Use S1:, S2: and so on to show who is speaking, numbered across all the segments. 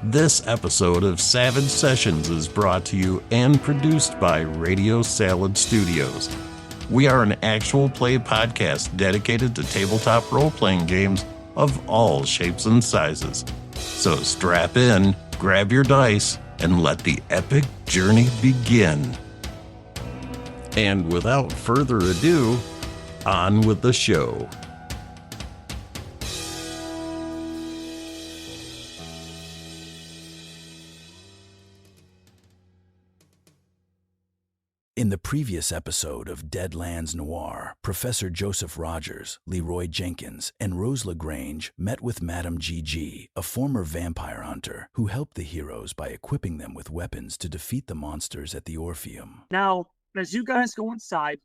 S1: This episode of Savage Sessions is brought to you and produced by Radio Salad Studios. We are an actual play podcast dedicated to tabletop role-playing games of all shapes and sizes. So strap in, grab your dice, and let the epic journey begin. And without further ado, on with the show.
S2: In the previous episode of Deadlands Noir, Professor Joseph Rogers, Leroy Jenkins, and Rose LaGrange met with Madame G.G., a former vampire hunter who helped the heroes by equipping them with weapons to defeat the monsters at the Orpheum.
S3: Now, as you guys go inside,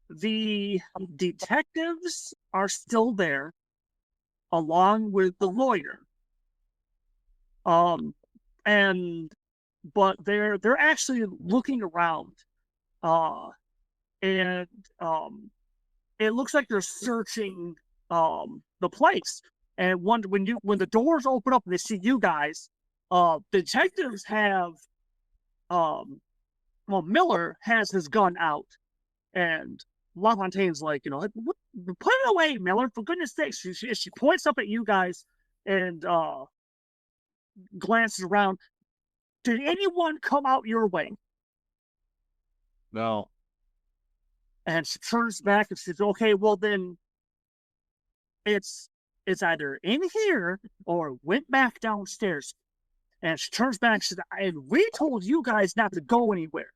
S3: the detectives are still there, along with the lawyer. But they're actually looking around, and it looks like they're searching the place. And when the doors open up and they see you guys, detectives have Miller has his gun out, and LaFontaine's like, put it away, Miller, for goodness sakes. She points up at you guys and glances around. Did anyone come out your way?
S4: No.
S3: And she turns back and says, okay, well then it's either in here or went back downstairs. And she turns back and says, and we told you guys not to go anywhere.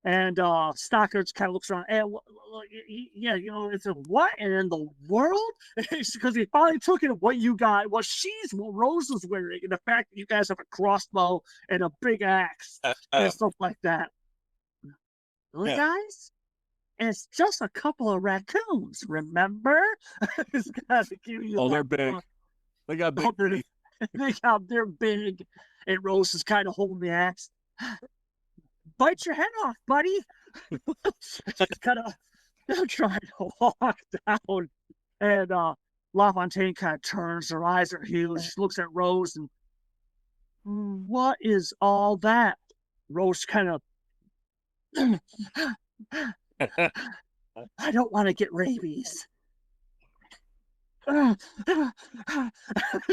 S3: And Stockard kind of looks around, and it's a what in the world? Because he finally took it what you got, what Rose was wearing, and the fact that you guys have a crossbow and a big axe and stuff like that. Really, guys? It's just a couple of raccoons, remember?
S4: They're big. They got big.
S3: They're big, and Rose is kind of holding the axe. Bite your head off, buddy. Kind of trying to walk down, and LaFontaine kind of turns. Her eyes are huge. She looks at Rose and, what is all that? Rose kind of, I don't want to get rabies.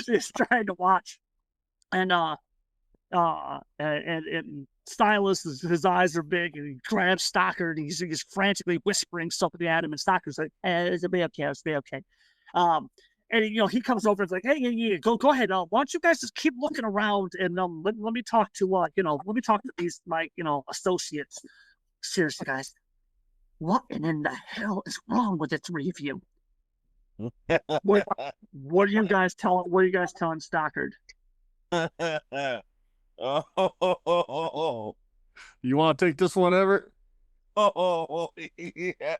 S3: She's trying to watch, and Stylus, his eyes are big, and he grabs Stockard, and he's frantically whispering something at him, and Stockard's like, it'll be okay, it'll be okay. And he comes over and is like, hey, go ahead. Why don't you guys just keep looking around, and let me talk to let me talk to these my associates. Seriously, guys, what in the hell is wrong with the three of you? What are you guys telling? What are you guys telling Stockard?
S4: Oh, you want to take this one, Everett? Oh, yeah.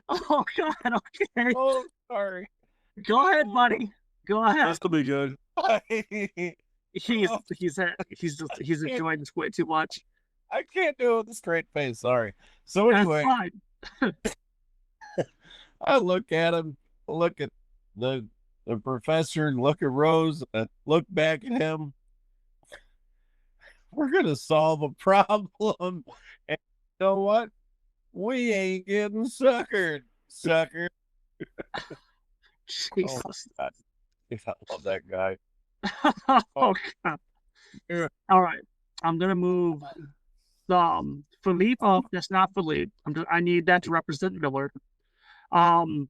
S3: Oh God, okay.
S4: Oh, sorry.
S3: Go ahead, buddy. Go ahead.
S4: This will be good.
S3: He's enjoying this way too much.
S4: I can't do it with a straight face. Sorry. So anyway,
S3: that's fine.
S4: I look at him, look at the professor, and look at Rose, and look back at him. We're gonna solve a problem, and you know what? We ain't getting sucker.
S3: Jesus.
S4: Oh, I love that guy.
S3: Oh God.
S4: Yeah.
S3: All right, I'm gonna move Philippe up. That's not Philippe. I need that to represent Miller.
S4: Oh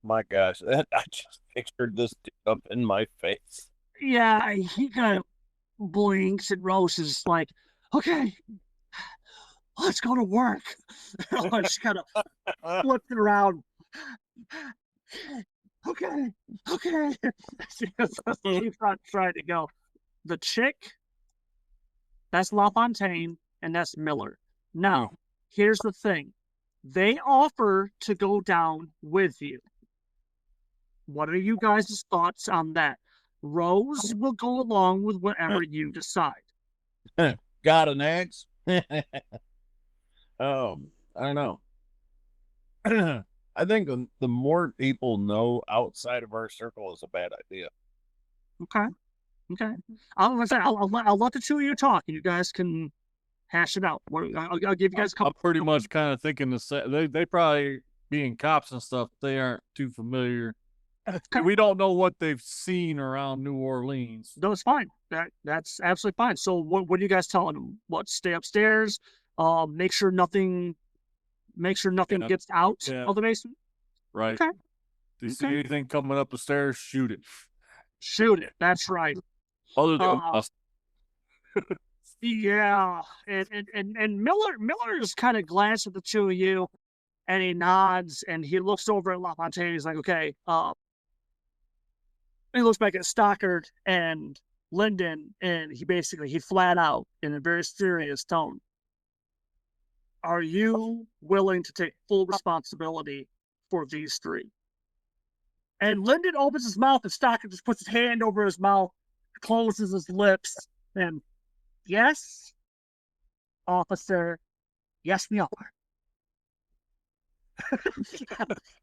S4: my gosh, I just pictured this up in my face.
S3: Yeah, he kind of blinks, and Rose is like, okay, let's go to work. She's kind of flipping around. Okay. She keeps on trying to go. The chick, that's LaFontaine, and that's Miller. Now, here's the thing. They offer to go down with you. What are you guys' thoughts on that? Rose will go along with whatever you decide.
S4: Got an axe? I don't know. I think the more people know outside of our circle is a bad idea.
S3: Okay. Okay. I'll let the two of you talk, and you guys can hash it out. I'll give you guys a couple.
S5: I'm pretty much kind of thinking the same. They probably, being cops and stuff, they aren't too familiar. We don't know what they've seen around New Orleans.
S3: No, it's fine. That's absolutely fine. So what are you guys telling them? What, stay upstairs? Make sure nothing gets out of the basement.
S5: Right.
S3: Okay.
S5: Do you see anything coming up the stairs? Shoot it.
S3: Shoot it. That's right.
S5: Other than us.
S3: Yeah. And Miller just kind of glances at the two of you, and he nods, and he looks over at LaFontaine. He's like, okay. He looks back at Stockard and Lyndon, and he flat out, in a very serious tone, are you willing to take full responsibility for these three? And Lyndon opens his mouth, and Stockard just puts his hand over his mouth, closes his lips, and yes, officer, yes, we are.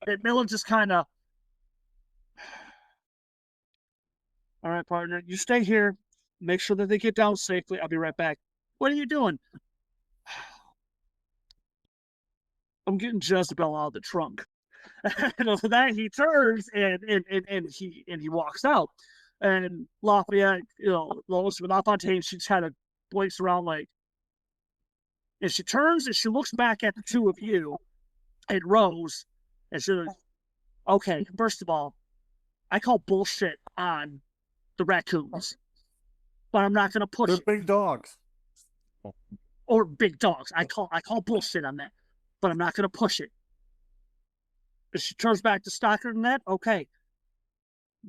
S3: And Miller just kind of, all right, partner, you stay here. Make sure that they get down safely. I'll be right back. What are you doing? I'm getting Jezebel out of the trunk. And after that, he turns and he walks out. And Lafayette, Lois with LaFontaine, she kind of blinks around like, and she turns and she looks back at the two of you and Rose, and she's like, okay, first of all, I call bullshit on the raccoons, but I'm not going to push it.
S5: Big dogs.
S3: Or big dogs. I call bullshit on that, but I'm not going to push it. If she turns back to Stockard and that, okay.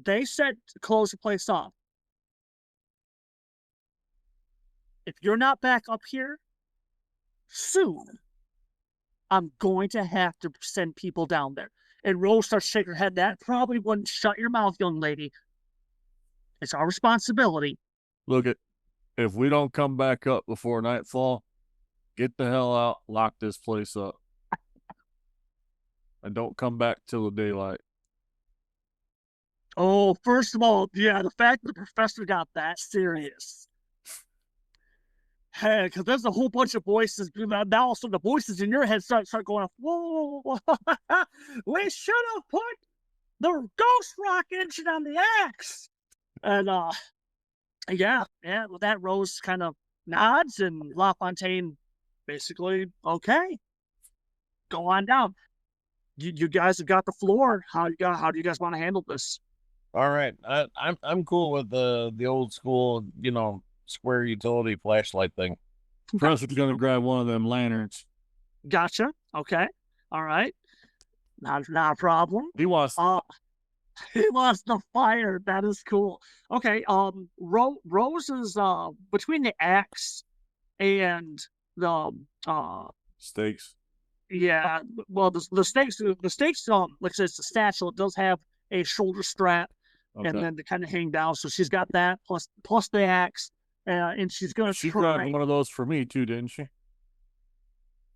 S3: They said to close the place off. If you're not back up here soon, I'm going to have to send people down there. And Rose starts shaking her head. That probably wouldn't. Shut your mouth, young lady. It's our responsibility.
S5: Look, if we don't come back up before nightfall, get the hell out, lock this place up. And don't come back till the daylight.
S3: Oh, first of all, yeah, the fact that the professor got that serious. Hey, because there's a whole bunch of voices. Now also the voices in your head start going, whoa, whoa, whoa. We should have put the ghost rock engine on the axe. And yeah, well, that Rose kind of nods, and LaFontaine basically, okay, go on down. You guys have got the floor. How do you guys want to handle this?
S4: All right, I'm cool with the old school, square utility flashlight thing.
S5: Professor's gonna grab one of them lanterns.
S3: Gotcha. Okay. All right. Not a problem.
S5: He wants
S3: he wants the fire. That is cool. Okay. Rose is between the axe and the
S5: stakes.
S3: Yeah. Well, the stakes like I said, it's a satchel. It does have a shoulder strap, and then to kind of hang down. So she's got that plus the axe, and she's gonna.
S5: She grabbed one of those for me too, didn't she?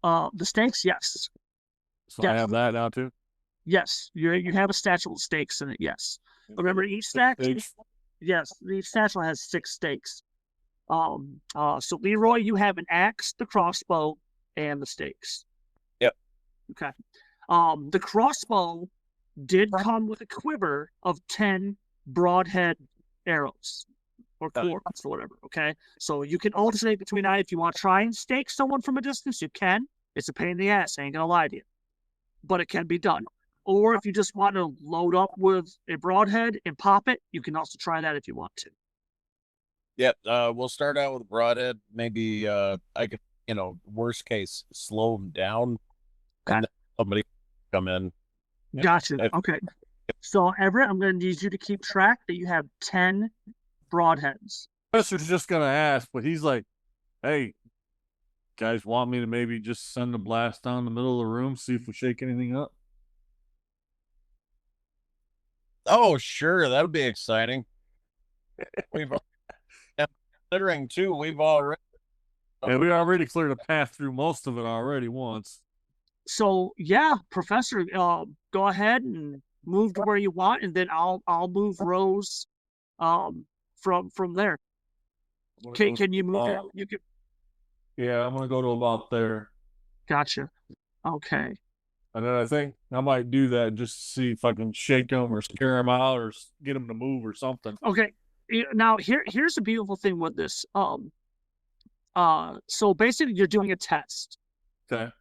S3: The stakes, yes.
S5: So yes. I have that now too.
S3: Yes, you have a satchel of stakes in it. Yes. Remember each stack. Yes, each satchel has 6 stakes. So Leroy, you have an axe, the crossbow, and the stakes.
S4: Yep.
S3: Okay. The crossbow did come with a quiver of 10 broadhead arrows or quarters or whatever. Okay. So you can alternate between that. If you want to try and stake someone from a distance, you can. It's a pain in the ass. I ain't gonna lie to you, but it can be done. Or if you just want to load up with a broadhead and pop it, you can also try that if you want to.
S4: Yep. We'll start out with broadhead. Maybe I could, worst case, slow them down, and then somebody come in.
S3: Gotcha. Okay. So Everett, I'm going to need you to keep track that you have 10 broadheads.
S5: Professor's just going to ask, but he's like, hey, guys want me to maybe just send a blast down the middle of the room, see if we shake anything up?
S4: Oh, sure. That would be exciting. Considering, too, we already
S5: cleared a path through most of it already once.
S3: So yeah, Professor, go ahead and move to where you want, and then I'll move Rose, from there. Can you move? You can.
S5: Yeah, I'm gonna go to about there.
S3: Gotcha. Okay.
S5: And then I think I might do that just to see if I can shake them or scare them out or get them to move or something.
S3: Okay. Now here's the beautiful thing with this. So basically you're doing a test.
S5: Okay.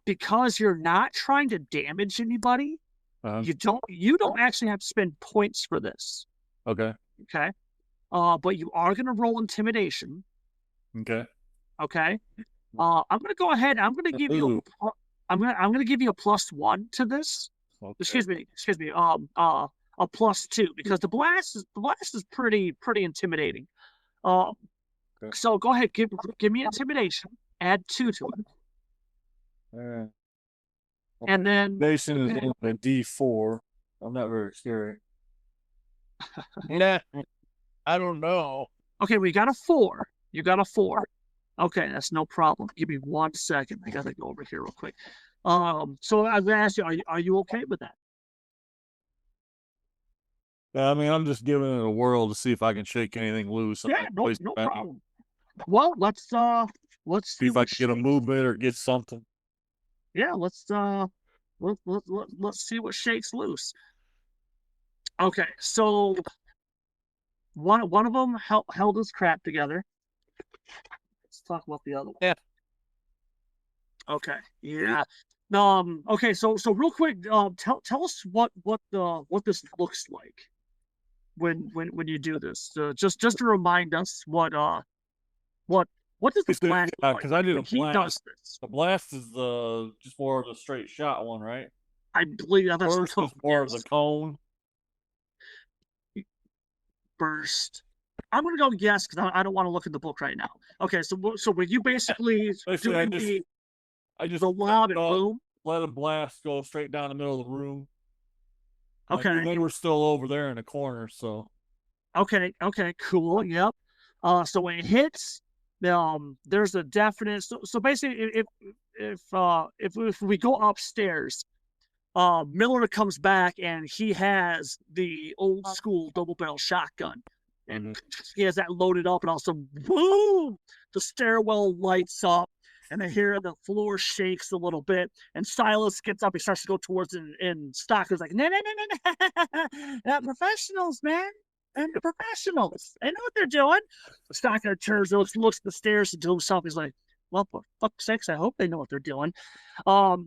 S3: Because you're not trying to damage anybody,
S5: Uh-huh.
S3: you don't actually have to spend points for this.
S5: Okay.
S3: Okay. But you are gonna roll intimidation.
S5: Okay.
S3: Okay. I'm gonna go ahead. I'm gonna give you. I'm gonna give you a +1 to this.
S5: Okay.
S3: Excuse me. A +2 because the blast is pretty intimidating.
S5: Okay.
S3: So go ahead. Give me intimidation. Add 2 to it. And then
S5: Nation is in a D4. I'm not very scary.
S4: Nah, I don't know.
S3: okay, we got a 4. You got a 4. Okay, that's no problem. Give me 1 second. I gotta go over here real quick. So I'm gonna ask you, are you okay with that?
S5: I mean, I'm just giving it a whirl to see if I can shake anything loose.
S3: Yeah, no problem. Well, let's
S5: see if I can get a movement or get something.
S3: Yeah, let's see what shakes loose. Okay, so one of them held his crap together. Let's talk about the other one.
S4: Yeah.
S3: Okay. Yeah. Okay. So real quick, tell us what this looks like when you do this. Just to remind us what does the blast look like
S5: because I did a
S3: when he does
S5: blast.
S3: this?
S5: The blast is just more of the straight shot one, right?
S3: I believe that's
S5: Burst is more of the cone.
S3: burst. I'm gonna go yes because I don't want to look at the book right now. Okay, so when you basically
S5: Basically, I just
S3: the lob and boom.
S5: let a blast go straight down the middle of the room.
S3: Okay.
S5: And they were still over there in the corner, so.
S3: Okay, cool. Yep. So when it hits, there's a definite. So basically, if we go upstairs, Miller comes back and he has the old school double barrel shotgun, and he has that loaded up, and also boom, the stairwell lights up, and I hear the floor shakes a little bit, and Silas gets up, he starts to go towards it, and Stocker's like, no, not professionals, man. And the professionals, they know what they're doing. Stocker turns, looks at the stairs and to himself, he's like, well, for fuck's sakes, I hope they know what they're doing. Blow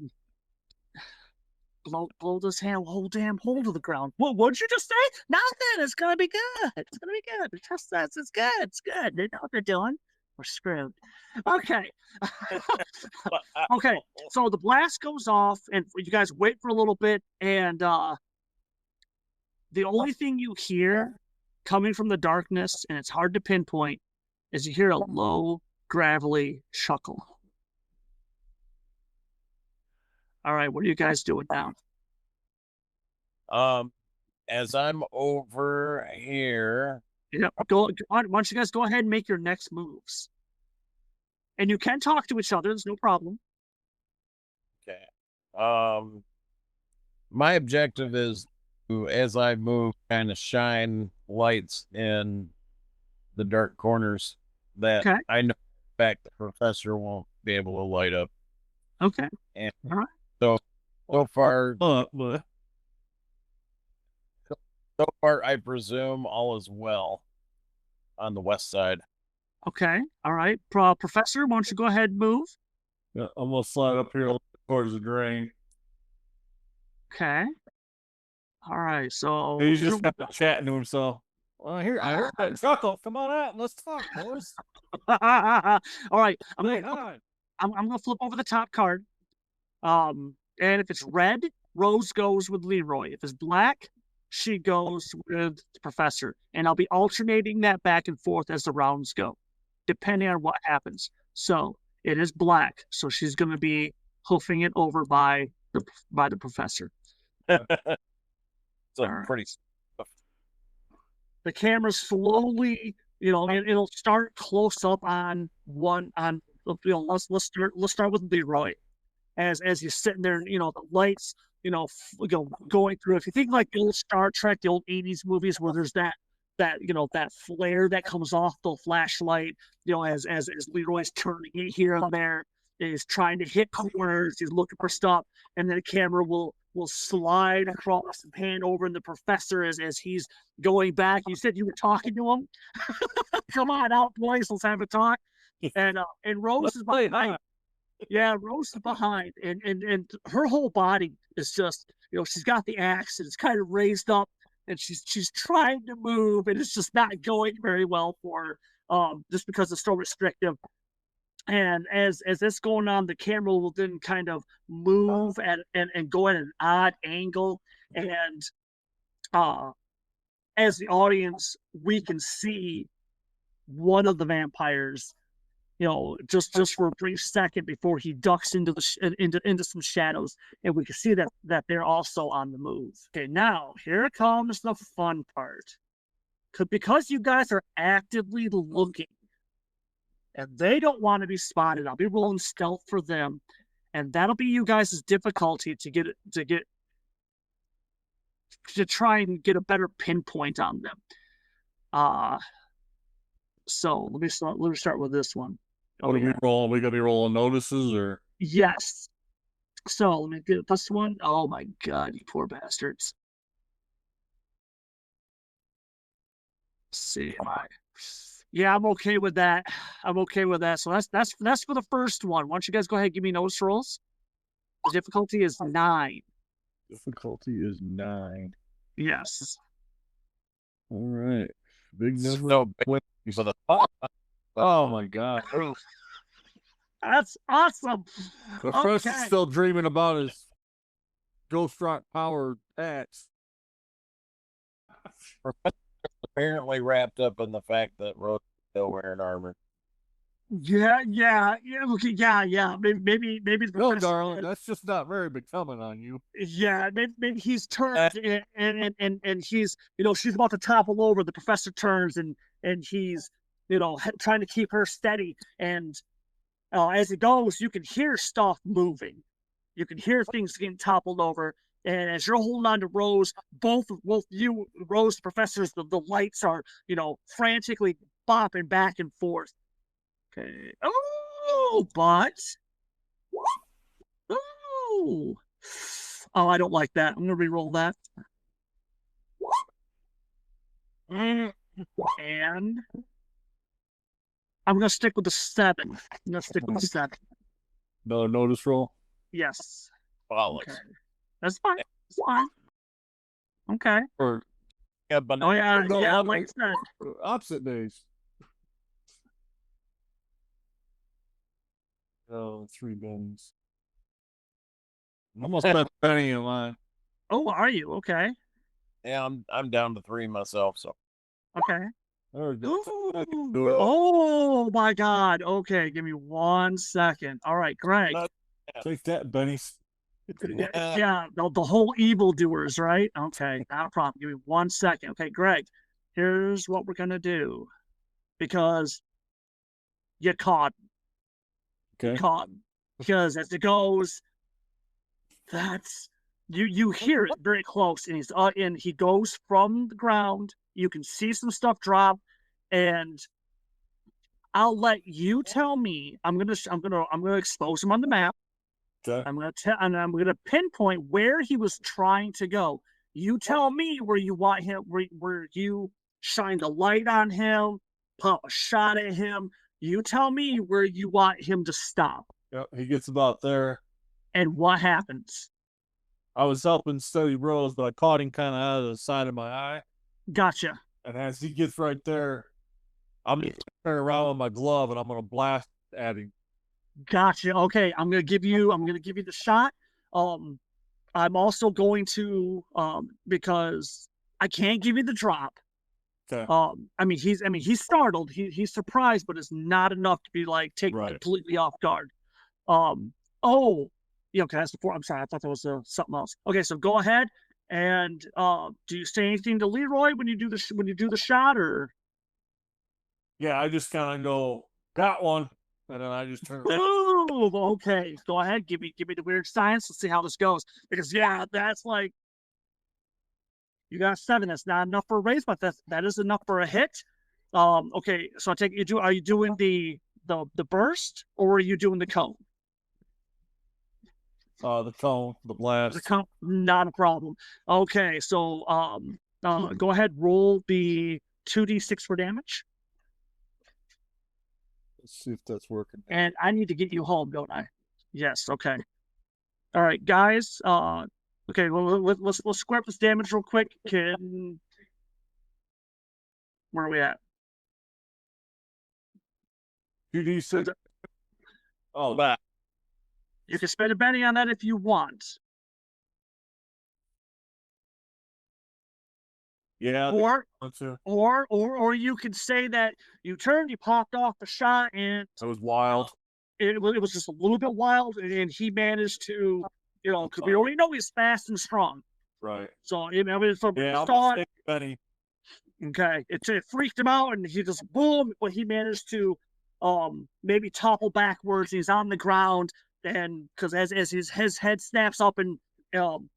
S3: this hand, whole damn hole to the ground. What'd you just say? Nothing. It's gonna be good. It's gonna be good. Trust us. It's good. It's good. They know what they're doing. We're screwed. Okay. Okay. So the blast goes off, and you guys wait for a little bit, and the only thing you hear coming from the darkness, and it's hard to pinpoint, is you hear a low, gravelly chuckle. All right, what are you guys doing now?
S4: As I'm over here.
S3: Yeah, why don't you guys go ahead and make your next moves? And you can talk to each other, there's no problem.
S4: Okay. My objective is to, as I move, kind of shine lights in the dark corners that I know back the professor won't be able to light up.
S3: Okay.
S4: And
S3: all right.
S4: So far, I presume all is well on the west side.
S3: Okay. All right. Professor, why don't you go ahead and move?
S5: Yeah, I'm gonna slide up here towards the drain.
S3: Okay. All right. So
S5: he's just chatting to himself. Well, I heard that chuckle. Come on out and let's talk, boys.
S3: All right. I'm gonna flip over the top card. And if it's red, Rose goes with Leroy. If it's black, she goes with the professor. And I'll be alternating that back and forth as the rounds go, depending on what happens. So it is black. So she's going to be hoofing it over by the professor.
S4: So pretty.
S3: The camera slowly, it'll start close up on one. Let's start with Leroy. as you're sitting there, the lights, going through. If you think like the old Star Trek, the old 80s movies where there's that flare that comes off the flashlight, as Leroy's turning it here and there, he's trying to hit corners, he's looking for stuff, and then the camera will slide across and pan over in the professor as he's going back. You said you were talking to him. Come on out, boys, let's have a talk. And Rose is behind. Yeah, Rose is behind, and her whole body is just, she's got the axe and it's kind of raised up, and she's trying to move, and it's just not going very well for her, just because it's so restrictive. And as this going on, the camera will then kind of move and go at an odd angle, and as the audience, we can see one of the vampires, just for a brief second before he ducks into some shadows, and we can see that they're also on the move. Okay, now here comes the fun part, because you guys are actively looking, and they don't want to be spotted. I'll be rolling stealth for them, and that'll be you guys' difficulty to try and get a better pinpoint on them. So let me start with this one.
S5: What are we rolling? We gotta be rolling notices, or?
S3: Yes. So let me get this one. Oh my God, you poor bastards. Let's see. Yeah, I'm okay with that. So that's for the first one. Why don't you guys go ahead and give me notice rolls? The difficulty is 9.
S5: Difficulty is 9.
S3: Yes.
S5: All right. Big number.
S4: No, for the
S5: Oh my God.
S3: That's awesome.
S5: Professor's still dreaming about his Ghost Rock powered axe.
S4: Professor's apparently wrapped up in the fact that Rose is still wearing armor.
S3: Yeah. Okay, yeah. Maybe.
S5: No, darling, that's just not very becoming on you.
S3: Yeah, maybe he's turned and he's, she's about to topple over. The professor turns and he's, trying to keep her steady. And as it goes, you can hear stuff moving. You can hear things getting toppled over. And as you're holding on to Rose, both you, Rose, the professors, the lights are, frantically bopping back and forth. Okay. Oh, but. Oh, I don't like that. I'm going to re-roll that. And I'm going to stick with the 7.
S5: Another notice roll?
S3: Yes.
S4: Flawless.
S3: Okay. That's fine. That's fine. Okay.
S5: Or
S3: like that.
S5: Opposite days. Oh, 3 bennies. Almost spent a penny in mine.
S3: Oh, are you? Okay.
S4: Yeah, I'm down to 3 myself, so.
S3: Okay.
S5: Ooh.
S3: Oh my God. Okay, give me 1 second. All right, Greg.
S5: Take that, bennies.
S3: Yeah, the whole evildoers, right? Okay, not a problem. Give me 1 second. Okay, Greg, here's what we're gonna do, because you caught him.
S5: Okay.
S3: You caught him. Because as it goes, that's you hear it very close, and he goes from the ground. You can see some stuff drop, and I'll let you tell me. I'm gonna expose him on the map.
S5: Okay.
S3: I'm gonna pinpoint where he was trying to go. You tell me where you want him, where you shine the light on him, pop a shot at him. You tell me where you want him to stop.
S5: Yep, he gets about there.
S3: And what happens?
S5: I was helping steady Rose, but I caught him kind of out of the side of my eye.
S3: Gotcha.
S5: And as he gets right there, I'm going to turn around with my glove and I'm going to blast at him.
S3: Gotcha. Okay, I'm gonna give you the shot. I'm also going to because I can't give you the drop.
S5: Okay.
S3: He's startled. He's surprised, but it's not enough to be like taken completely off guard. Oh, yeah. Okay, that's the 4. I'm sorry. I thought that was something else. Okay, so go ahead and do you say anything to Leroy when you do the shot, or?
S5: Yeah, I just kind of go, got one. And then I just turn around.
S3: Ooh, move. Okay, go ahead. Give me the weird science. Let's see how this goes. Because that's like you got 7. That's not enough for a raise, but that is enough for a hit. Okay, so I take you are you doing the burst or are you doing the cone?
S5: The cone, the blast.
S3: The cone, not a problem. Okay, so go ahead, roll the 2d6 for damage.
S5: Let's see if that's working.
S3: And I need to get you home, don't I? Yes. Okay. All right, guys. Okay. Well, let's square up this damage real quick. Where are we at?
S5: 2d6. Oh, that.
S3: You can spend a penny on that if you want.
S5: Yeah.
S3: Or you could say that you turned, you popped off the shot, and
S5: it was wild.
S3: It was just a little bit wild, and he managed to, because we already know he's fast and strong.
S5: Right.
S3: So from
S5: the
S3: start,
S5: Benny.
S3: Okay, it freaked him out, and he just boom. But he managed to, maybe topple backwards. He's on the ground, and because as his head snaps up, and in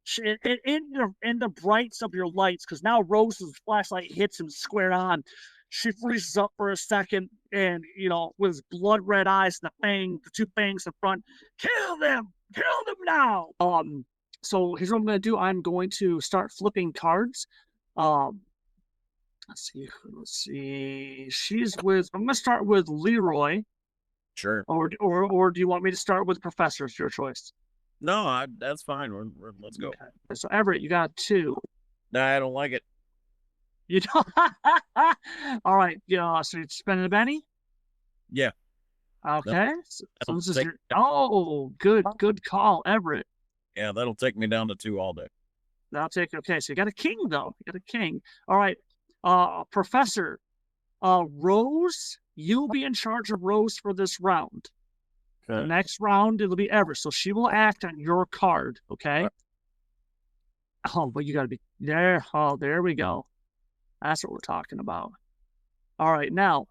S3: the brights of your lights, because now Rose's flashlight hits him square on. She freezes up for a second, and with his blood red eyes and the 2 fangs in front, kill them now. So here's what I'm gonna do. I'm going to start flipping cards. Let's see. I'm gonna start with Leroy.
S4: Sure.
S3: Or do you want me to start with Professor? It's your choice.
S4: No, that's fine. Let's go.
S3: Okay. So Everett, you got 2.
S4: Nah, I don't like it.
S3: You don't. All right. So you're spending a penny?
S4: Yeah.
S3: Okay. So this is good call, Everett.
S4: Yeah, that'll take me down to 2 all day.
S3: Okay. So you got a king though. You got a king. All right. Professor, Rose, you'll be in charge of Rose for this round. Okay. The next round it'll be Everett, so she will act on your card. Okay. Right. Oh, but you got to be there. Oh, there we go. That's what we're talking about. All right, now,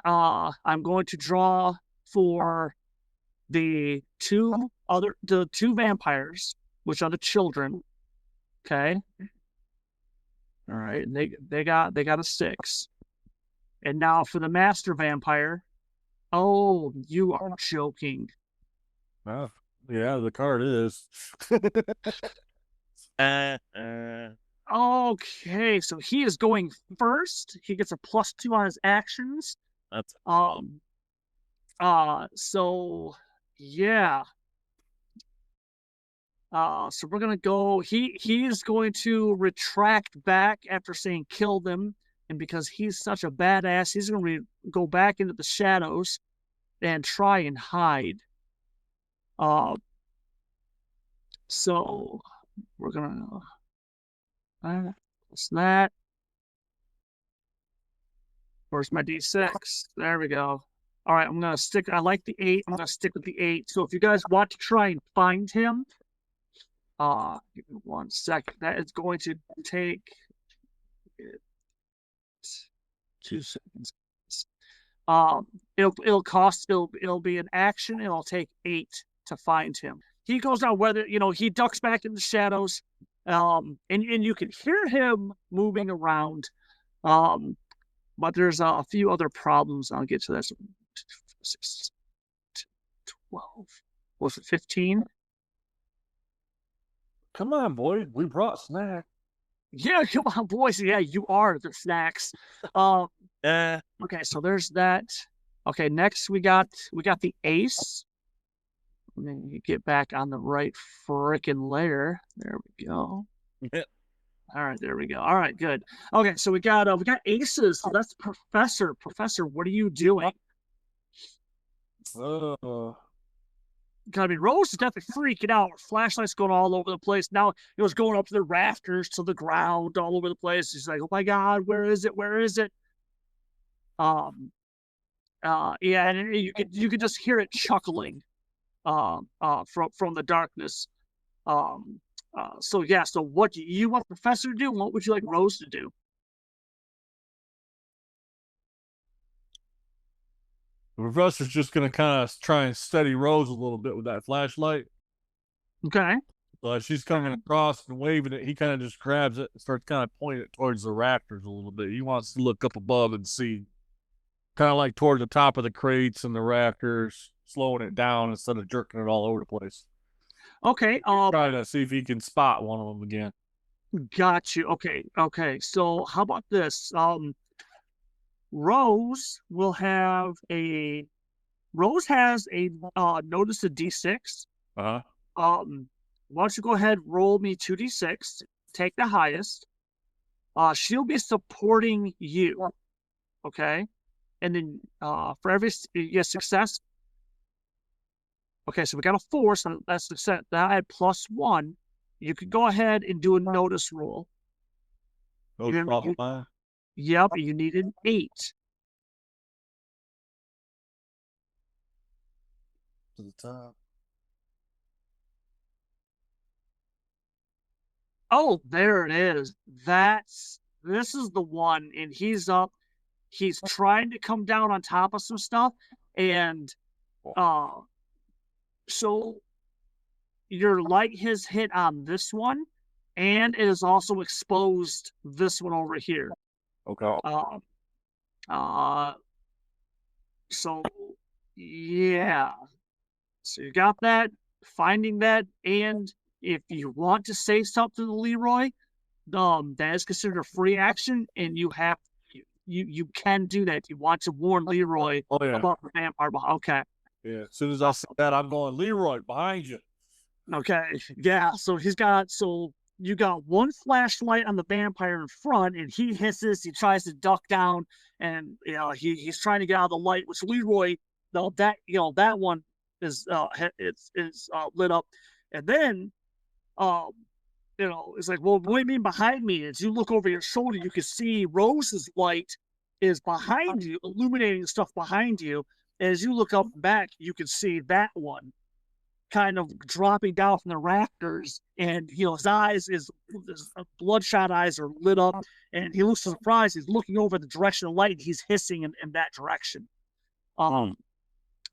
S3: I'm going to draw for the 2 vampires, which are the children. Okay. All right, and they got a 6. And now for the master vampire. Oh, you are joking.
S5: Yeah, the card is.
S3: Okay, so he is going first. He gets a +2 on his actions.
S4: That's
S3: so yeah. So we're gonna go. He is going to retract back after saying kill them, and because he's such a badass, he's gonna go back into the shadows and try and hide. So we're gonna. What's that? Where's my D6? There we go. All right, I'm gonna stick. I like the 8. I'm gonna stick with the 8. So if you guys want to try and find him, give me 1 second. That is going to take 2 seconds. It'll be an action. It'll take 8 to find him. He goes out, whether he ducks back in the shadows. And you can hear him moving around, but there's a few other problems. I'll get to that. 6, 12, was it 15?
S5: Come on, boy, we brought snack.
S3: Yeah, come on, boys. Yeah, you are the snacks. Okay, so there's that. Okay, next we got the ace. Let me get back on the right frickin' layer. There we go. All right, there we go. All right, good. Okay, so we got aces. So that's Professor. Professor, what are you doing? I mean, Rose is definitely freaking out. Flashlights going all over the place. Now it was going up to the rafters, to the ground, all over the place. She's like, "Oh my God, where is it? Where is it?" Yeah, and you could just hear it chuckling, from the darkness. So what do you want Professor to do? What would you like Rose to do?
S5: The professor's just going to kind of try and steady Rose a little bit with that flashlight.
S3: Okay.
S5: So as she's coming across and waving it, he kind of just grabs it and starts kind of pointing it towards the rafters a little bit. He wants to look up above and see, kind of like toward the top of the crates and the rafters, slowing it down instead of jerking it all over the place.
S3: Okay.
S5: Trying to see if he can spot one of them again.
S3: Got you. Okay. So how about this? Rose has a notice of D6.
S5: Uh-huh.
S3: Why don't you go ahead, roll me 2d6, take the highest. She'll be supporting you. Okay. And then for every success. Okay, so we got a 4, so that's success. That had +1. You could go ahead and do a notice roll. Yep, you need an 8.
S5: To the top.
S3: Oh, there it is. This is the one, and he's up. He's trying to come down on top of some stuff, and so your light has hit on this one, and it has also exposed this one over here.
S5: Okay.
S3: So yeah. So you got that, finding that, and if you want to say something to Leroy, that is considered a free action, and you can do that. You want to warn Leroy about the vampire. Okay.
S5: Yeah. As soon as I see that, I'm going, Leroy, behind you.
S3: Okay. Yeah. So you got one flashlight on the vampire in front, and he hisses. He tries to duck down, and he's trying to get out of the light. Which Leroy, that one is lit up, and then it's like, well, what do you mean behind me? As you look over your shoulder, you can see Rose's light is behind you, illuminating stuff behind you. As you look up and back, you can see that one kind of dropping down from the rafters, and his bloodshot eyes are lit up, and he looks surprised. He's looking over the direction of light, and he's hissing in that direction.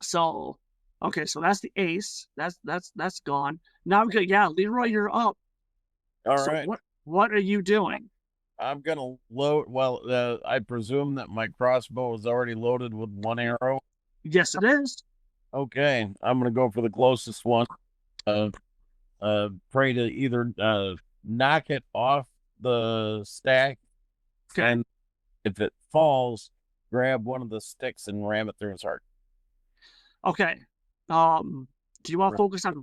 S3: So okay, so that's the ace. That's gone. Now we got Leroy, you're up.
S4: All right.
S3: What are you doing?
S4: I'm gonna load. Well, I presume that my crossbow is already loaded with 1 arrow.
S3: Yes, it is.
S4: Okay, I'm gonna go for the closest one. Pray to either knock it off the stack, and if it falls, grab one of the sticks and ram it through his heart.
S3: Okay. Do you want to focus on?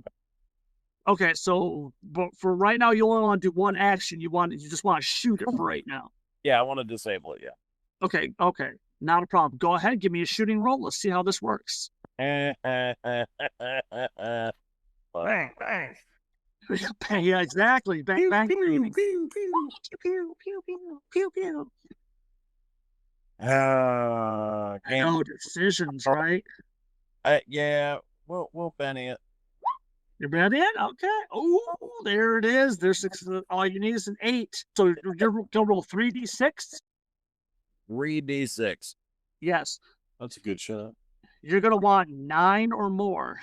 S3: Okay, so but for right now, you only want to do one action. You just want to shoot it for right now.
S4: Yeah, I want to disable it. Yeah.
S3: Okay, not a problem. Go ahead, give me a shooting roll. Let's see how this works.
S4: Bang.
S3: Yeah, exactly. Bang, bang, bang. Pew, pew, pew, pew, pew, pew. No decisions, right?
S4: Yeah, we'll Benny it.
S3: You're Benny it? Okay. Oh, there it is. There's all you need is an 8. So you're gonna roll 3d6.
S4: 3d6.
S3: Yes.
S5: That's a good shot.
S3: You're gonna want 9 or more.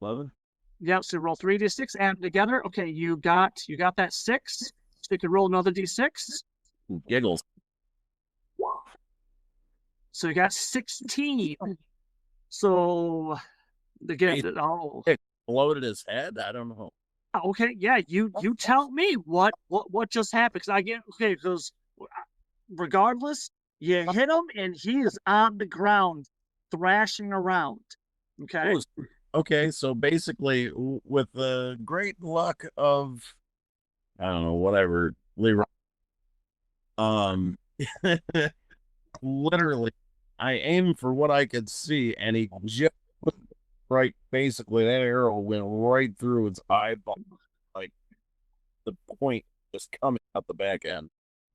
S5: 11.
S3: Yep. So roll 3d6, add them together. Okay, you got that 6. So you can roll another d6.
S4: Giggles.
S3: So you got 16. So again,
S4: Exploded his head. I don't know.
S3: Okay, yeah, you tell me what just happened. Because regardless, you hit him and he is on the ground, thrashing around. Okay.
S4: Okay, so basically, with the great luck of, I don't know, whatever, Leroy, literally, I aimed for what I could see, and he just basically, that arrow went right through his eyeball, like the point just coming out the back end.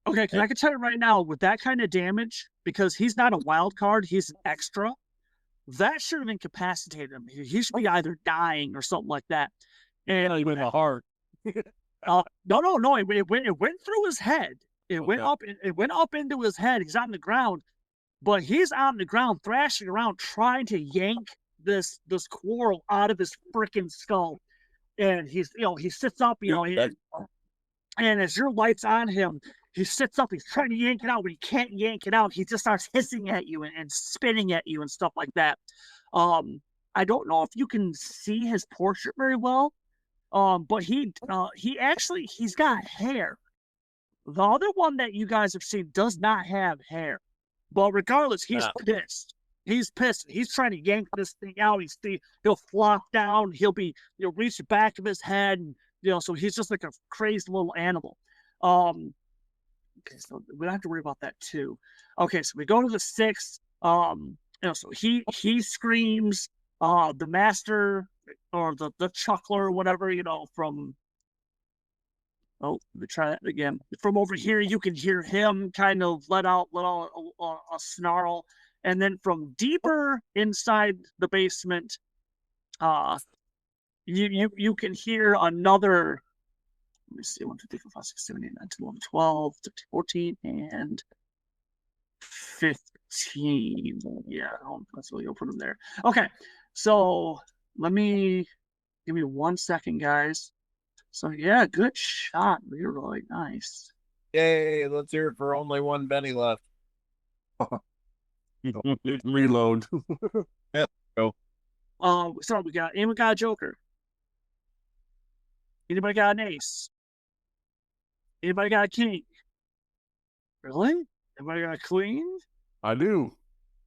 S3: Okay, because I can tell you right now, with that kind of damage, because he's not a wild card, he's an extra, that should have incapacitated him. He should be either dying or something like that. And
S5: he went in the heart.
S3: No. It went through his head. It went up into his head. He's on the ground. but he's on the ground thrashing around trying to yank this coral out of his freaking skull. And he's, he sits up, and as your light's on him, he sits up, he's trying to yank it out, but he can't yank it out. He just starts hissing at you and spitting at you and stuff like that. I don't know if you can see his portrait very well, but he's got hair. The other one that you guys have seen does not have hair. But regardless, he's pissed. He's pissed. He's trying to yank this thing out. He'll flop down. He'll reach the back of his head, and so he's just like a crazy little animal. Okay, so we don't have to worry about that too. Okay, so we go to the 6th. So he screams. The master or the chuckler or whatever, from. Oh, let me try that again. From over here, you can hear him kind of let out a snarl. And then from deeper inside the basement, you can hear another. Let me see, 1, 2, 3, 4, 5, 6, 7, 8, 9, 10, 11, 12, 13, 14, and 15. Yeah, that's what you'll put them there. Okay, so give me 1 second, guys. So yeah, good shot, Leroy. Nice.
S4: Yay! Let's hear it for only one Benny left.
S5: Reload.
S4: Yep. Go.
S3: So we got a Joker. Anybody got an ace? Anybody got a king? Really? Anybody got a queen?
S5: I do.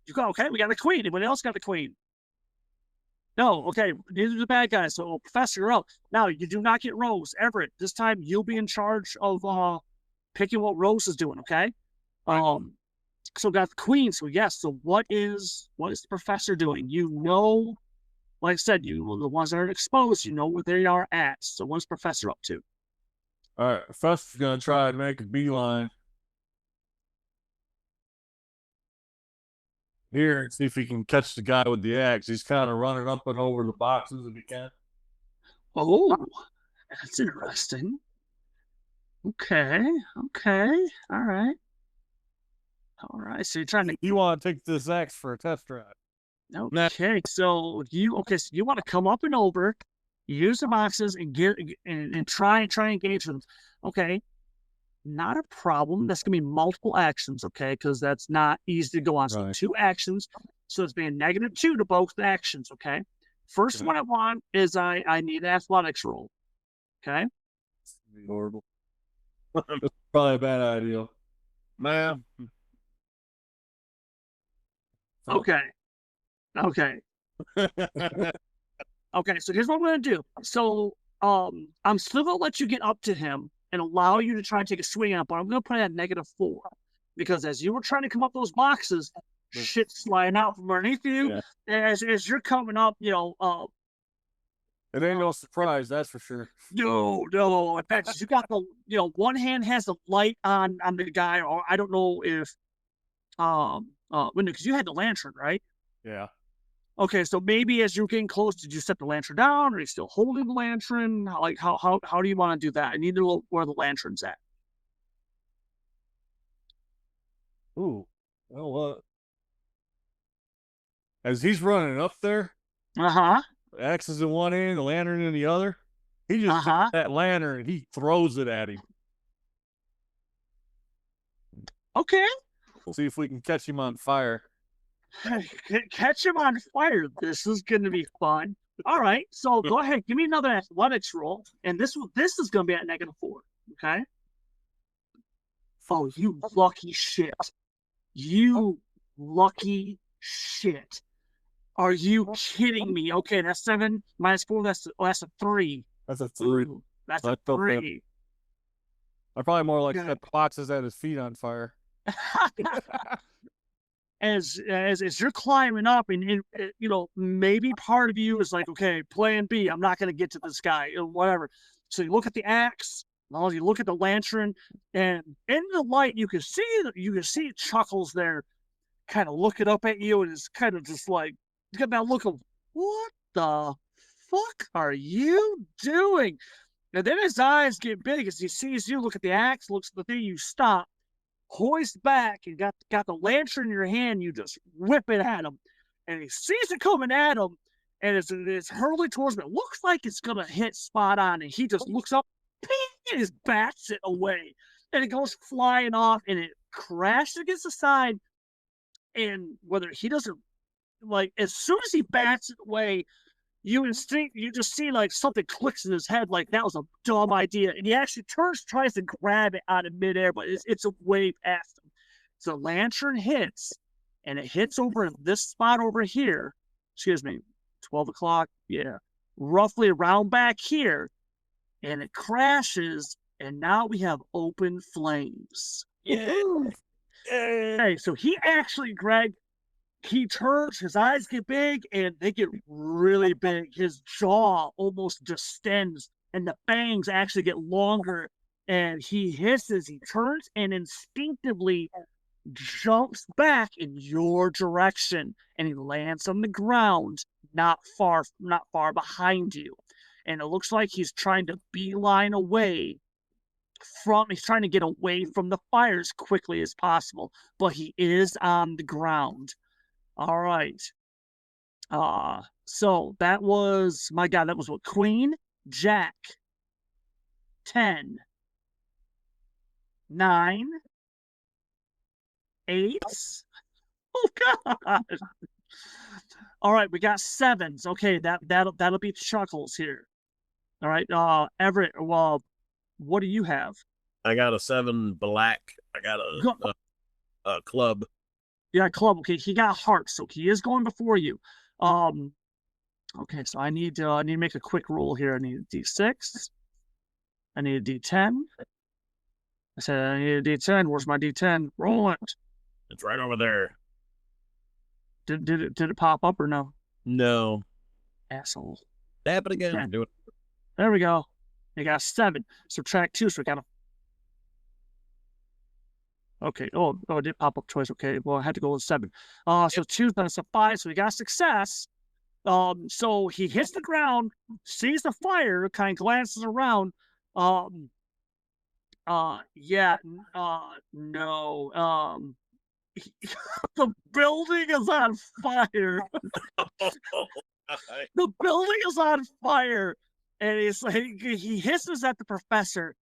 S3: You got okay. We got a queen. Anybody else got a queen? No. Okay. These are the bad guys. So Professor, you're out. Now you do not get Rose. Everett, this time you'll be in charge of picking what Rose is doing. Okay. So we got the queen. So yes. So what is the Professor doing? Like I said, the ones that are exposed, you know where they are at. So what's Professor up to?
S5: All right, Professor's gonna try and make a beeline here and see if he can catch the guy with the axe. He's kind of running up and over the boxes if he can.
S3: Oh, that's interesting. Okay. All right. So you're trying to.
S5: You want to take this axe for a test drive?
S3: Okay. So you want to come up and over, use the boxes and try and engage them. Okay. Not a problem. That's gonna be multiple actions, okay? Because that's not easy to go on. So
S5: right.
S3: 2 actions. So it's being -2 to both actions, okay? First one I want is I need an athletics roll. Okay.
S5: Horrible. That's probably a bad idea.
S4: Man.
S3: Okay. Okay, so here's what I'm gonna do. So I'm still gonna let you get up to him and allow you to try and take a swing at, but I'm gonna put it at -4. Because as you were trying to come up those boxes, shit's sliding out from underneath you.
S5: Yeah.
S3: As you're coming up,
S5: it ain't no surprise, that's for sure.
S3: No. In fact, you got the one hand has the light on the guy, or I don't know if because you had the lantern, right?
S5: Yeah.
S3: Okay, so maybe as you're getting close, did you set the lantern down? Or are you still holding the lantern? How do you want to do that? I need to know where the lantern's at.
S5: Ooh. Well, as he's running up there,
S3: the
S5: axe is in one hand, the lantern in the other. He just takes that lantern and he throws it at him.
S3: Okay.
S5: We'll see if we can catch him on fire.
S3: Catch him on fire. This is going to be fun. All right, so go ahead, give me another athletics roll, and this is going to be at -4. Okay. Oh, you lucky shit! You lucky shit! Are you kidding me? Okay, that's 7 -4. That's a 3.
S5: That's a 3.
S3: Ooh, that's a 3.
S5: I probably more like set the boxes at his feet on fire.
S3: As you're climbing up, and maybe part of you is like, okay, plan B, I'm not going to get to this guy or whatever. So you look at the axe, and you look at the lantern, and in the light you can see Chuckles there, kind of looking up at you, and it's kind of just like, you got that look of, what the fuck are you doing? And then his eyes get big as he sees you. Look at the axe, looks at the thing, you stop. hoist back and got the lantern in your hand. You just whip it at him, and he sees it coming at him, and it's hurtling towards him. It looks like it's gonna hit spot on, and he just looks up, ping, and just bats it away, and it goes flying off, and it crashes against the side. And whether he doesn't like, as soon as he bats it away, you just see like something clicks in his head, like that was a dumb idea, and he actually tries to grab it out of midair, but it's a way past him. So lantern hits, and it hits over this spot over here. Excuse me, 12 o'clock, yeah, roughly around back here, and it crashes, and now we have open flames.
S4: Yeah.
S3: Okay, so he turns, his eyes get big, and they get really big. His jaw almost distends, and the fangs actually get longer, and he hisses, he turns, and instinctively jumps back in your direction, and he lands on the ground not far behind you. And it looks like he's trying to beeline away he's trying to get away from the fire as quickly as possible, but he is on the ground. All right. So that was, my God, that was what? Queen, Jack, 10, 9, 8. Oh God. All right, we got 7s. Okay, that'll be Chuckles here. All right, Everett, well, what do you have?
S4: I got a 7 black. I got a club.
S3: Yeah, club. Okay, he got hearts, so he is going before you. Okay, so I need to make a quick roll here. I need a D6. I need a D10. I said I need a D10. Where's my D10? Roll it.
S4: It's right over there.
S3: Did it pop up or no?
S4: No.
S3: Asshole.
S4: Tap it again.
S3: Yeah.
S4: Do it.
S3: There we go. You got 7. Subtract 2, so we got a. Okay. Oh, it did pop up twice. Okay. Well, I had to go with 7. So 2 minus a 5, so we got success. So he hits the ground, sees the fire, kind of glances around. Yeah. No. The building is on fire. The building is on fire, and he's like, he hisses at the professor,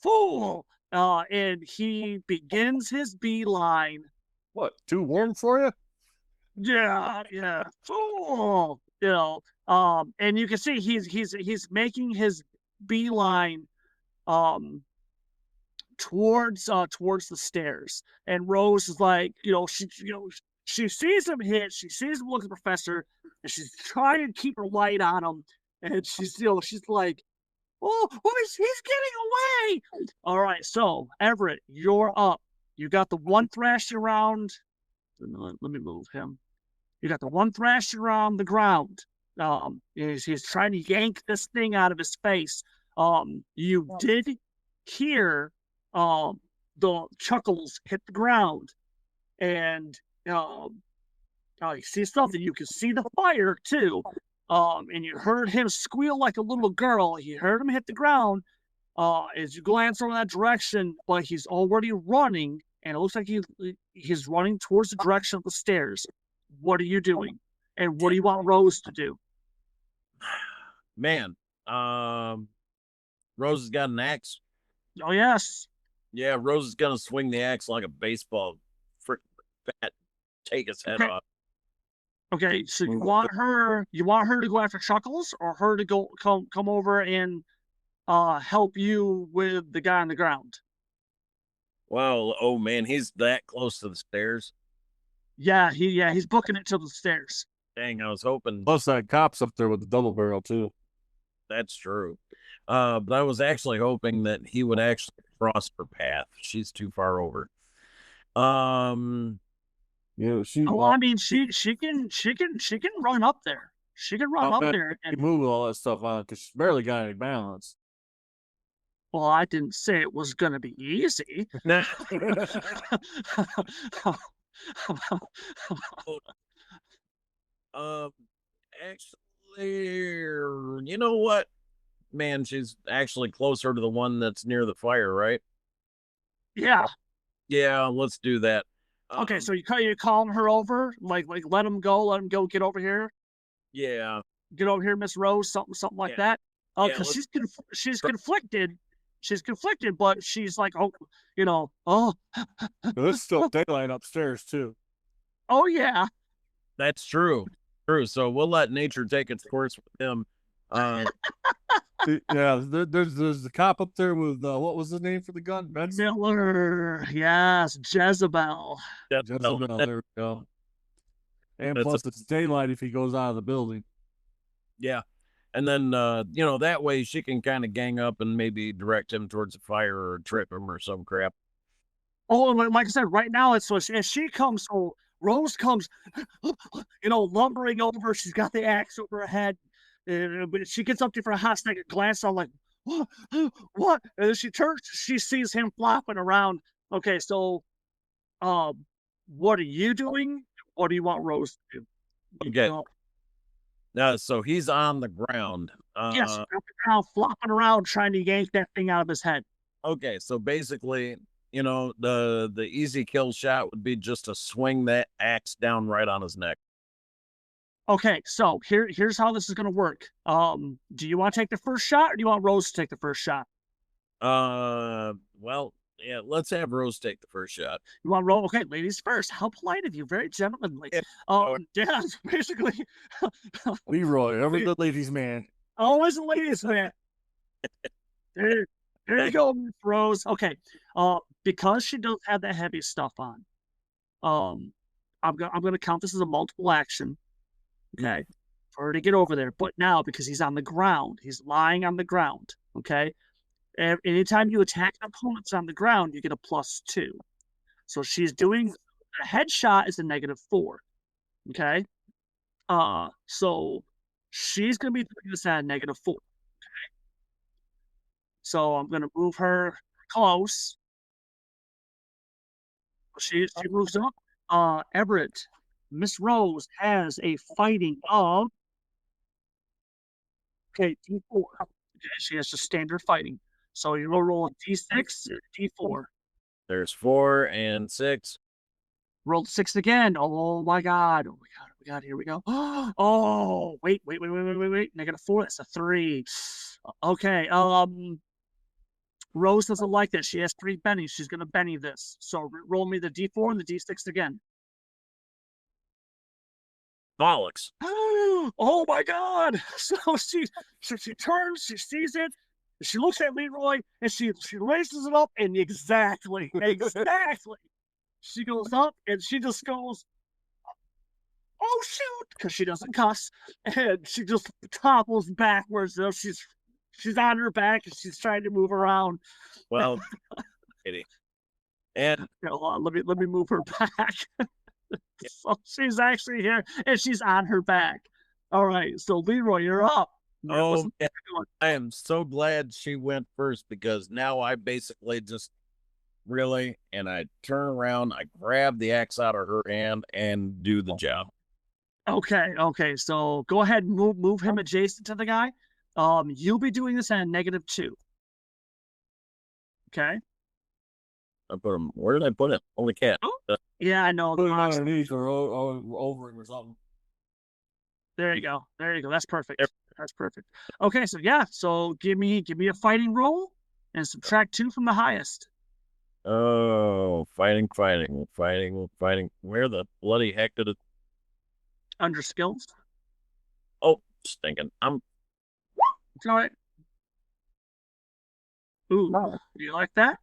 S3: fool. And he begins his beeline.
S5: What? Too warm for you?
S3: Yeah, fool. And you can see he's making his beeline, towards the stairs. And Rose is like, she sees him hit, she sees him look at the professor, and she's trying to keep her light on him. And she's like, oh, he's getting away. All right, so Everett, you're up. You got the one thrashing around. Let me move him. You got the one thrashing around the ground. He's trying to yank this thing out of his face. You did hear the Chuckles hit the ground, and you see something. You can see the fire too. And you heard him squeal like a little girl. You heard him hit the ground. As you glance over that direction, but he's already running, and it looks like he's running towards the direction of the stairs. What are you doing? And what do you want Rose to do?
S4: Man, Rose has got an axe.
S3: Oh, yes.
S4: Yeah, Rose is gonna swing the axe like a baseball, frick bat, take his head off.
S3: Okay, so you want her to go after Chuckles, or her to come over and help you with the guy on the ground?
S4: Wow, oh man, he's that close to the stairs.
S3: Yeah, he's booking it to the stairs.
S4: Dang, I was hoping.
S5: Plus that cop's up there with the double barrel too.
S4: That's true. But I was actually hoping that he would actually cross her path. She's too far over.
S5: Yeah, she.
S3: Oh, I mean, she can run up there. She can run up there
S5: and move all that stuff on because she's barely got any balance.
S3: Well, I didn't say it was gonna be easy.
S4: Actually, you know what? Man, she's actually closer to the one that's near the fire, right?
S3: Yeah.
S4: Yeah, let's do that.
S3: Okay, so you're calling her over, like let him go, get over here.
S4: Yeah,
S3: get over here, Miss Rose, something like that. Because she's conflicted. She's conflicted, but she's like,
S5: There's still daylight upstairs too.
S3: Oh yeah,
S4: that's true. True. So we'll let nature take its course with him.
S5: Yeah, there's the cop up there with what was the name for the gun?
S3: Miller. Yes, Jezebel.
S5: Jezebel. There we go. And plus, it's daylight if he goes out of the building.
S4: Yeah. And then, that way she can kind of gang up and maybe direct him towards a fire or trip him or some crap.
S3: Oh, like I said, right now, it's so as she comes, so Rose comes, lumbering over. She's got the axe over her head. But she gets up to for a hot second, glance on like, what? And then she turns, she sees him flopping around. Okay, so, what are you doing? What do you want Rose to do?
S4: Okay. So he's on the ground.
S3: Yes, flopping around, trying to yank that thing out of his head.
S4: Okay, so basically, the easy kill shot would be just to swing that axe down right on his neck.
S3: Okay, so here's how this is gonna work. Do you want to take the first shot, or do you want Rose to take the first shot?
S4: Well, yeah, let's have Rose take the first shot.
S3: You want Rose? Okay, ladies first. How polite of you, very gentlemanly. Yeah, basically.
S5: Leroy, ever the ladies' man.
S3: Always a ladies' man. There you go, Miss Rose. Okay, because she does have that heavy stuff on, I'm gonna count this as a multiple action. Okay, for her to get over there. But now, because he's on the ground, he's lying on the ground. Okay, anytime you attack an opponent on the ground, you get a +2. So she's doing a headshot is a -4. Okay, so she's gonna be doing this at a -4. Okay, so I'm gonna move her close. She moves up. Everett, Miss Rose has a fighting of D4. Okay, she has just standard fighting. So you will roll a D6, D4.
S4: There's 4 and 6.
S3: Roll 6 again. Oh my god. Oh my god. Here we go. Oh, wait. -4. That's a 3. Okay. Rose doesn't like that. She has 3 bennies. She's gonna benny this. So roll me the D4 and the D6 again.
S4: Bollocks.
S3: Oh my god. So she turns, she sees it, she looks at Leroy, and she raises it up, and exactly. She goes up and she just goes, oh shoot, because she doesn't cuss, and she just topples backwards. She's on her back and she's trying to move around.
S4: Well, and
S3: let me move her back. So she's actually here and she's on her back. All right, so Leroy, you're up.
S4: Oh, I am so glad she went first, because now I basically just and I turn around, I grab the axe out of her hand and do the job.
S3: Okay. So go ahead and move him adjacent to the guy. You'll be doing this at a -2. Okay.
S4: I put him. Where did I put him? Holy cat!
S3: Yeah, I know.
S5: Put him underneath or over him or something.
S3: There you go. That's perfect. Yep. That's perfect. Okay, so yeah. So give me a fighting roll and subtract 2 from the highest.
S4: Oh, fighting. Where the bloody heck did it?
S3: Under skills.
S4: Oh, stinking. I'm.
S3: All right. Ooh, do you like that?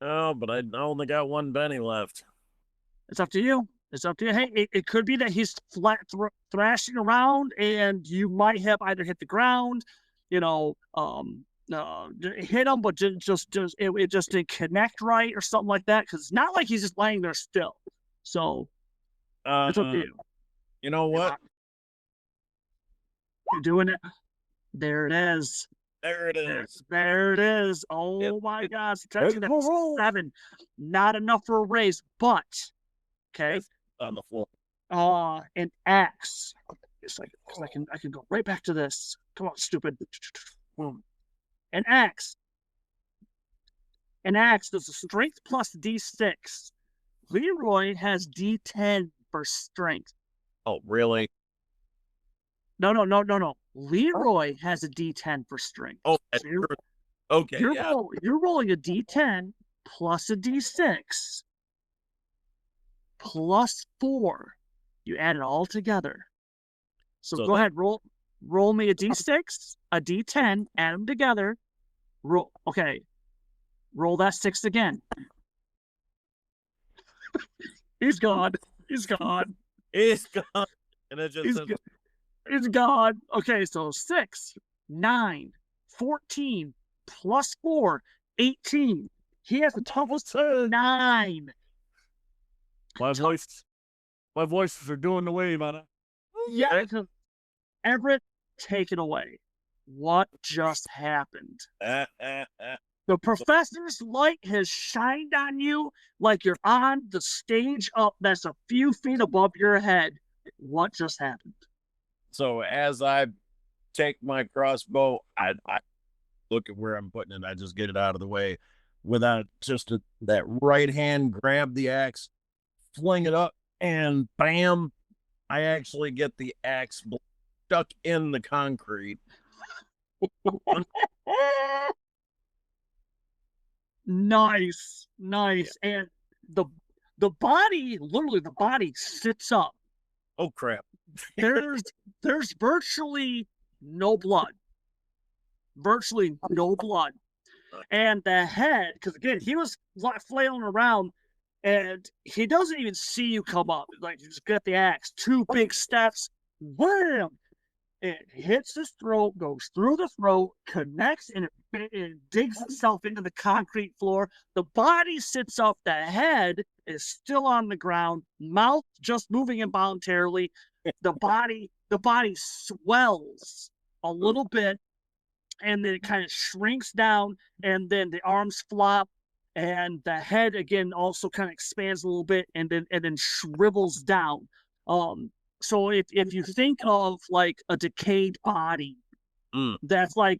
S4: Oh, but I only got 1 Benny left.
S3: It's up to you. Hey, it could be that he's flat thrashing around, and you might have either hit the ground, hit him, but it just didn't connect right or something like that. Because it's not like he's just laying there still. So it's up to you.
S4: You know what?
S3: You're doing it. There it is.
S4: There it is.
S3: There it is. Oh my God. 7. Not enough for a raise, but okay.
S4: On the floor.
S3: An axe. It's like I can go right back to this. Come on, stupid. Boom. An axe. An axe does a strength plus D6. Leroy has D10 for strength.
S4: Oh, really?
S3: No. Leroy has a D10 for strength.
S4: Oh, so okay.
S3: You're rolling a D10 plus a D6 plus 4. You add it all together. So go ahead, roll me a D6, a D10, add them together. Roll that 6 again. He's gone.
S4: It's gone. And it just says,
S3: it's gone. Okay, so 6, 9, 14, plus 4, 18. He has a total of 9.
S5: My voices are doing the wave on it.
S3: Yeah. Everett, take it away. What just happened? The professor's light has shined on you like you're on the stage up that's a few feet above your head. What just happened?
S4: So as I take my crossbow, I look at where I'm putting it. I just get it out of the way without that right hand grab the axe, fling it up, and bam, I actually get the axe stuck in the concrete.
S3: Nice. And the body, literally the body sits up.
S4: Oh crap.
S3: There's virtually no blood. And the head, because again, he was flailing around and he doesn't even see you come up. Like, you just get the axe, 2 big steps, wham! It hits his throat, goes through the throat, connects, and it digs itself into the concrete floor. The body sits up, the head is still on the ground, mouth just moving involuntarily. The body swells a little bit, and then it kind of shrinks down, and then the arms flop, and the head again also kind of expands a little bit, and then shrivels down. So if you think of like a decayed body that's like,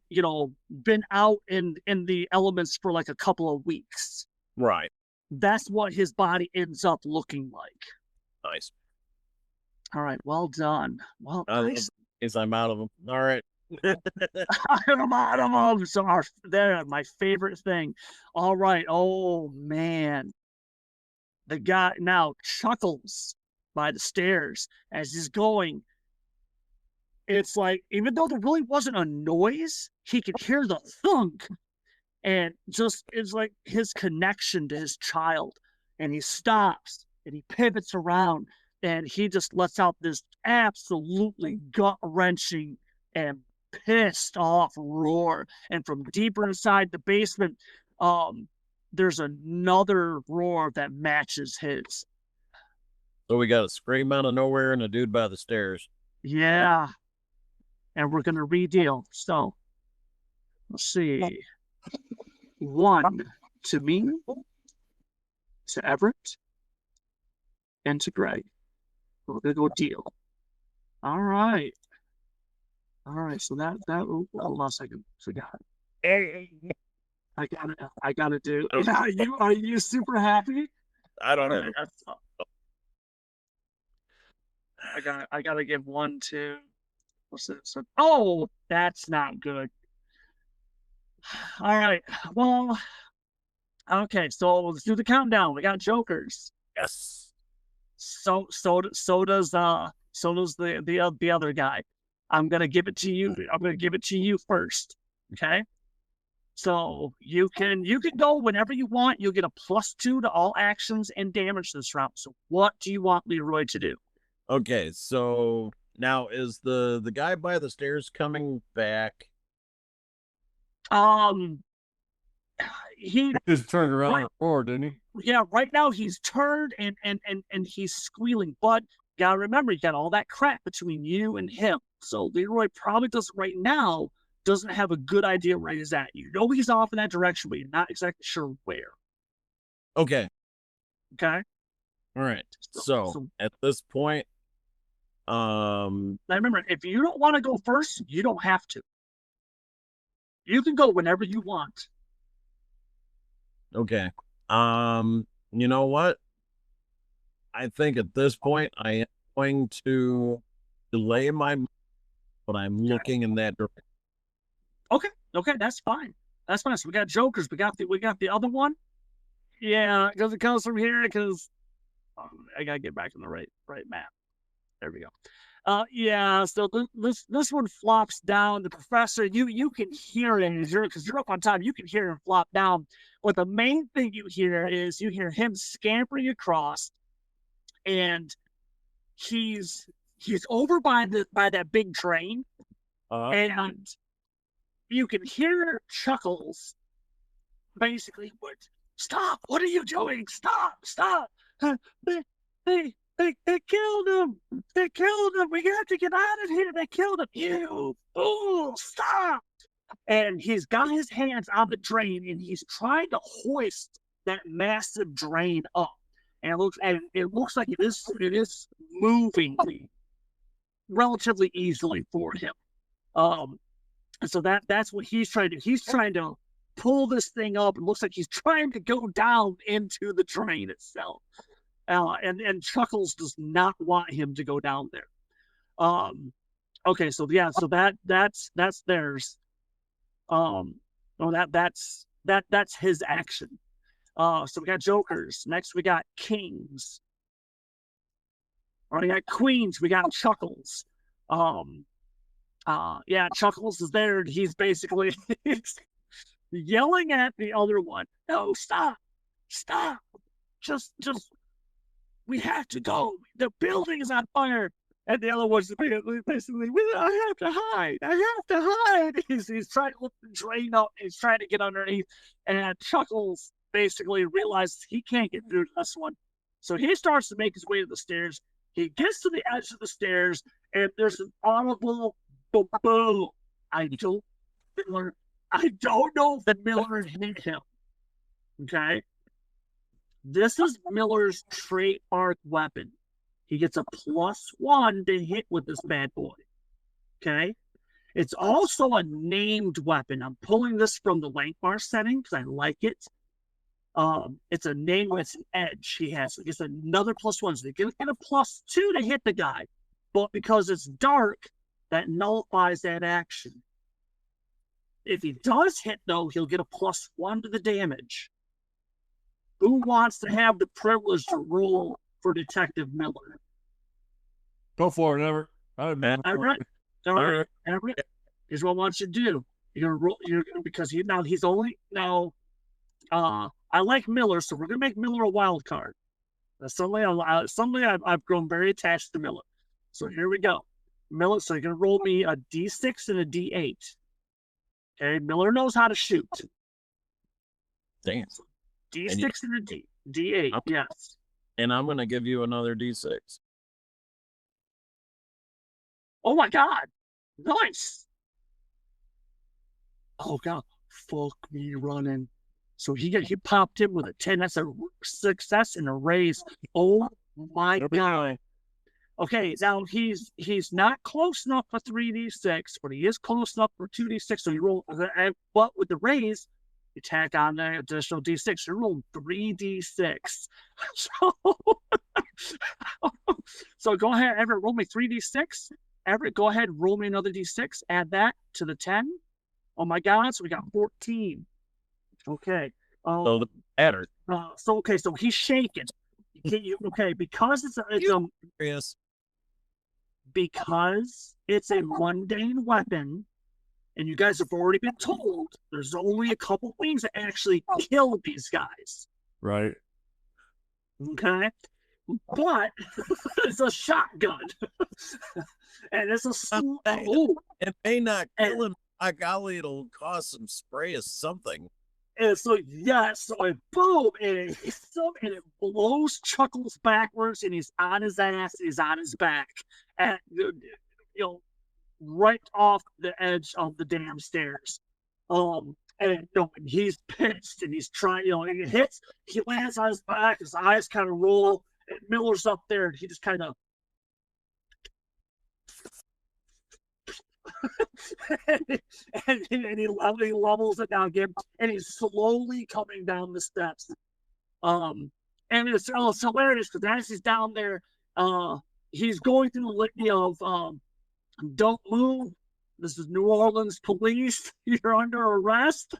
S3: been out in the elements for like a couple of weeks.
S4: Right.
S3: That's what his body ends up looking like.
S4: Nice.
S3: All right. Well done. Well, nice.
S4: I'm out of them. All right.
S3: I'm out of them. So they're my favorite thing. All right. Oh, man. The guy now chuckles by the stairs as he's going. It's like, even though there really wasn't a noise, he could hear the thunk. And just, it's like his connection to his child. And he stops and he pivots around and he just lets out this absolutely gut-wrenching and pissed off roar. And from deeper inside the basement, there's another roar that matches his.
S4: So we got a scream out of nowhere and a dude by the stairs.
S3: Yeah. And we're going to redeal. So, let's see. 1 to me, to Everett, and to Greg. We're going to go deal. All right. So that hold on a second. Forgot. I got to do. Are you super happy?
S4: I don't know.
S3: I gotta give 1 to. What's this? Oh, that's not good. All right. Well, okay. So let's do the countdown. We got jokers.
S4: Yes.
S3: So does the other guy. I'm gonna give it to you. I'm gonna give it to you first. Okay. So you can go whenever you want. You'll get a +2 to all actions and damage this round. So what do you want Leroy to do?
S4: Okay, so now is the guy by the stairs coming back?
S3: He
S5: just turned around and didn't he?
S3: Yeah, right now he's turned and he's squealing. But you gotta remember, you got all that crap between you and him. So Leroy probably doesn't have a good idea where he's at. You know he's off in that direction, but you're not exactly sure where.
S4: Okay.
S3: All
S4: right. So at this point,
S3: now remember, if you don't want to go first, you don't have to. You can go whenever you want.
S4: Okay. You know what? I think at this point I am going to delay but I'm looking in that direction.
S3: Okay, that's fine. That's fine. So we got jokers. We got the other one. Yeah, because it comes from here. Because I gotta get back in the right map. There we go. Yeah. So this one flops down. The professor, you can hear it because you're up on top. You can hear him flop down. But the main thing you hear is him scampering across, and he's over by that big train, and you can hear Chuckles basically, stop, what are you doing? Stop. They killed him. They killed him. We got to get out of here. They killed him. You fool, stop. And he's got his hands on the drain, and he's trying to hoist that massive drain up. And it looks like it is moving relatively easily for him. And so that's what he's trying to do. He's trying to pull this thing up. It looks like he's trying to go down into the drain itself. And Chuckles does not want him to go down there. Okay, so yeah, so that's theirs. That's his action. So we got jokers. Next we got kings. Or we got queens. We got Chuckles. Yeah, Chuckles is there. And he's basically yelling at the other one. No, stop. Just, we have to go. The building is on fire. And the other one's basically, I have to hide. He's trying to lift the drain up. He's trying to get underneath. And Chuckles basically realizes he can't get through this one. So he starts to make his way to the stairs. He gets to the edge of the stairs, and there's an audible boom. I don't know if Miller hit him. Okay? This is Miller's trademark weapon. He gets a +1 to hit with this bad boy. Okay? It's also a named weapon. I'm pulling this from the length bar setting because I like it. It's a name with an edge. He has another +1. So they get a +2 to hit the guy. But because it's dark, that nullifies that action. If he does hit, though, he'll get a +1 to the damage. Who wants to have the privilege to roll for Detective Miller?
S5: Go for it, Everett.
S3: All right. Everett, here's what I want you to do. You're gonna roll. Because he's only now. I like Miller, so we're gonna make Miller a wild card. Suddenly I've grown very attached to Miller. So here we go. Miller, so you're gonna roll me a D6 and a D8. Okay, Miller knows how to shoot.
S4: Damn.
S3: D6 and a D8, yes.
S4: And I'm gonna give you another D6.
S3: Oh my God! Nice. Oh God! Fuck me running. So he popped him with a 10. That's a success and a raise. Oh my God! Okay, now he's not close enough for 3d6, but he is close enough for 2d6. So you roll, but with the raise, you tack on the additional d6. You roll 3d6. So go ahead, Everett, roll me 3d6. Everett, go ahead, roll me another d6. Add that to the 10. Oh my God! So we got 14. Okay.
S4: So the matter.
S3: So he's shaking. Okay, because because it's a mundane weapon, and you guys have already been told there's only a couple things that actually kill these guys.
S5: Right.
S3: Okay. But it's a shotgun. And it's a
S4: it may not kill him. By golly, it'll cause some spray or something.
S3: And so so it boom, and it blows Chuckles backwards, and he's on his ass, he's on his back, and right off the edge of the damn stairs. And he's pissed, and he's trying, he lands on his back, his eyes kind of roll, and Miller's up there, and he just kind of and he levels it down again, and he's slowly coming down the steps. And it's hilarious because as he's down there, he's going through the litany of don't move. This is New Orleans police. You're under arrest.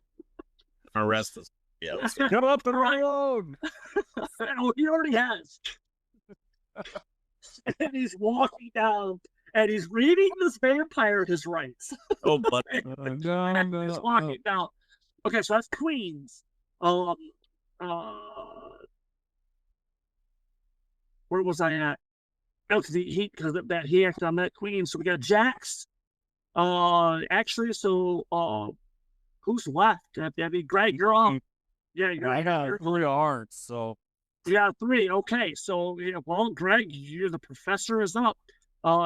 S4: Arrest us. Yeah.
S5: Get up and run.
S3: Oh, he already has. And he's walking down, and he's reading this vampire his rights.
S4: Oh, but
S3: he's walking down. Okay, so that's Queens. Where was I at? Oh, because he actually I'm at Queens. So we got Jax. Actually, so who's left? That'd be Greg. You're on. Yeah,
S5: I got 3 hearts, so.
S3: You got 3. Okay, so well, Greg, you're the professor is up.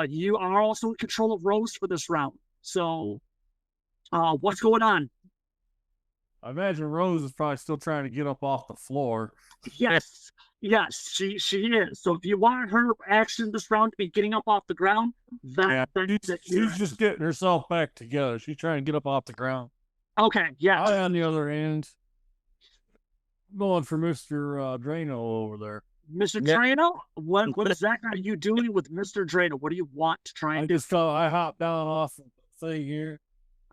S3: You are also in control of Rose for this round. So, what's going on?
S5: I imagine Rose is probably still trying to get up off the floor.
S3: Yes, she is. So if you want her action this round to be getting up off the ground,
S5: she's just getting herself back together. She's trying to get up off the ground.
S3: Okay, yeah.
S5: I, on the other hand, going for Mr. Drano over there.
S3: Mr. Drano? What exactly are you doing with Mr. Drano? What do you want to try and do?
S5: I hopped down off the thing here.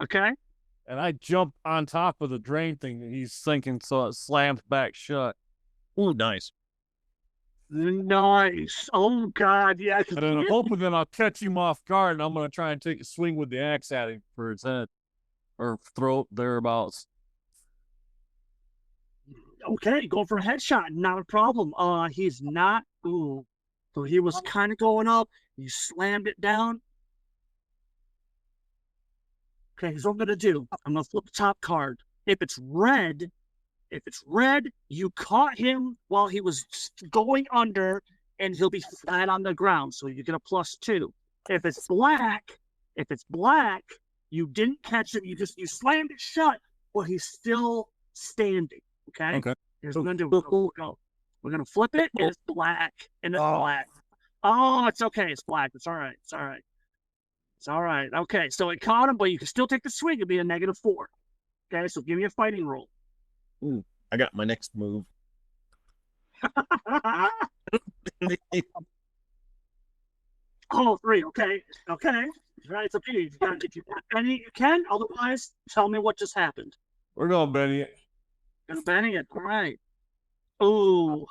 S3: Okay.
S5: And I jumped on top of the drain thing that he's sinking, so it slams back shut.
S4: Oh, nice.
S3: Nice. Oh, God, yeah.
S5: And then I'm hoping that I'll catch him off guard, and I'm going to try and take a swing with the axe at him for his head. Or throat, thereabouts.
S3: Okay, go for a headshot. Not a problem. He's not. Ooh. So he was kind of going up. You slammed it down. Okay, here's what I'm going to do. I'm going to flip the top card. If it's red, you caught him while he was going under, and he'll be flat on the ground. So you get a +2. If it's black, you didn't catch him. You slammed it shut, but he's still standing. Okay. Here's what we're gonna do. We're gonna flip it, and it's black. And it's black. Oh, it's okay. It's black. It's all right. It's all right. It's all right. Okay, so it caught him, but you can still take the swing. It'd be a -4. Okay, so give me a fighting roll.
S4: Ooh, I got my next move.
S3: Oh, 3. Okay. Right, it's up to you. If you got any, you can. Otherwise, tell me what just happened.
S5: We're going Benny.
S3: Gonna Benny it. All right. Ooh.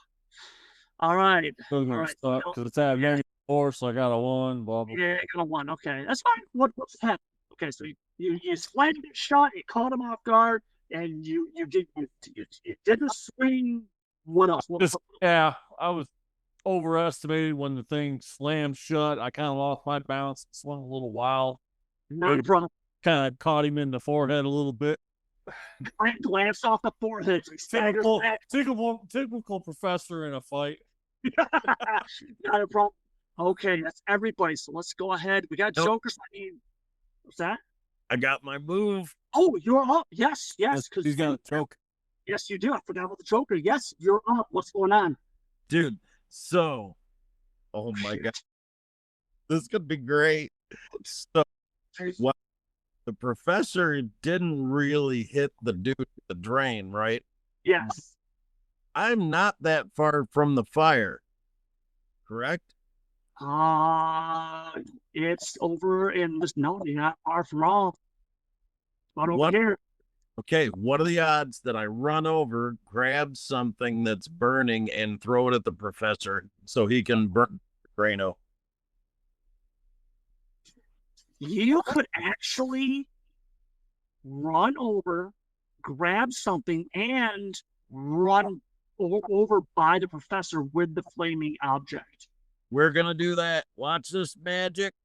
S3: All right.
S5: All right. Because it's at -4, so I got a 1. Blah, blah.
S3: Yeah, I got a 1. Okay, that's fine. What's happened? Okay, so you slammed it shot. It caught him off guard, and you didn't swing. What else?
S5: I was overestimated when the thing slammed shut. I kind of lost my balance, swung a little wild.
S3: Not a problem.
S5: Kind of caught him in the forehead a little bit.
S3: Glanced off the forehead.
S5: Typical professor in a fight.
S3: Not a problem. Okay, that's everybody. So let's go ahead. We got Jokers. What's that?
S4: I got my move.
S3: Oh, you're up. Yes.
S5: Because he's got a choke.
S3: Yes, you do. I forgot about the Joker. Yes, you're up. What's going on?
S4: Dude, so, oh my God. This could be great. So, what? The professor didn't really hit the dude with the drain, right?
S3: Yes.
S4: I'm not that far from the fire, correct?
S3: It's over in this. No, you're not far from all. But over here.
S4: Okay, what are the odds that I run over, grab something that's burning, and throw it at the professor so he can burn Drano?
S3: You could actually run over, grab something, and run over by the professor with the flaming object.
S4: We're going to do that. Watch this magic.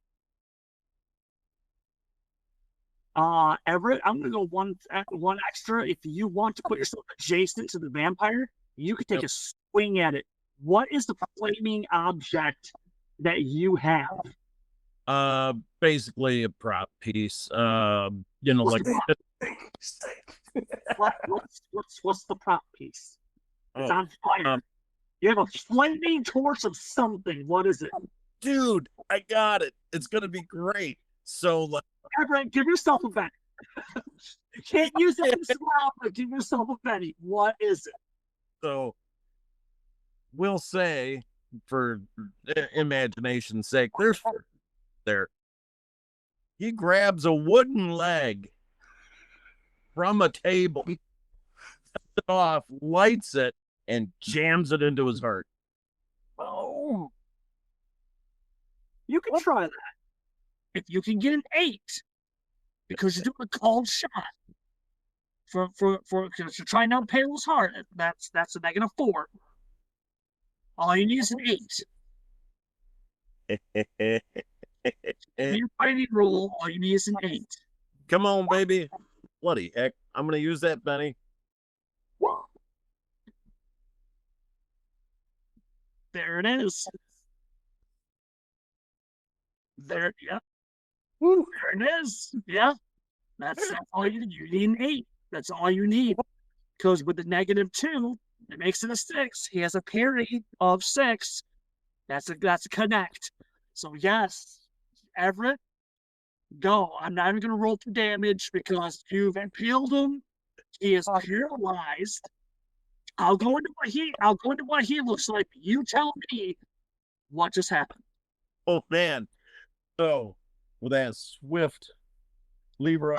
S3: Everett, I'm going to go one extra. If you want to put yourself adjacent to the vampire, you could take a swing at it. What is the flaming object that you have?
S4: Basically a prop piece. Like
S3: what's the prop piece? It's on fire. You have a flaming torch of something. What is it?
S4: Dude, I got it. It's gonna be great. So
S3: Everett, give yourself a Benny. You can't use it in swap, but give yourself a Benny. What is it?
S4: So we'll say, for imagination's sake, there's there. He grabs a wooden leg from a table, sets it off, lights it, and jams it into his heart.
S3: Oh. You can try that. If you can get an 8, because you're doing a cold shot. For to try and impale his heart, that's a -4. All you need is an 8. Your fighting rule, all you need is an 8.
S4: Come on, baby. Bloody heck. I'm going to use that, Benny.
S3: There it is. There, yeah.
S4: Woo.
S3: There it is. Yeah. That's all you need. You need an 8. That's all you need. Because with the -2, it makes it a 6. He has a parry of 6. That's a connect. So yes, Everett, go. I'm not even gonna roll for damage because you've impaled him. He is paralyzed. I'll go into what he looks like. You tell me what just happened.
S4: Oh man. So with that swift Leroy.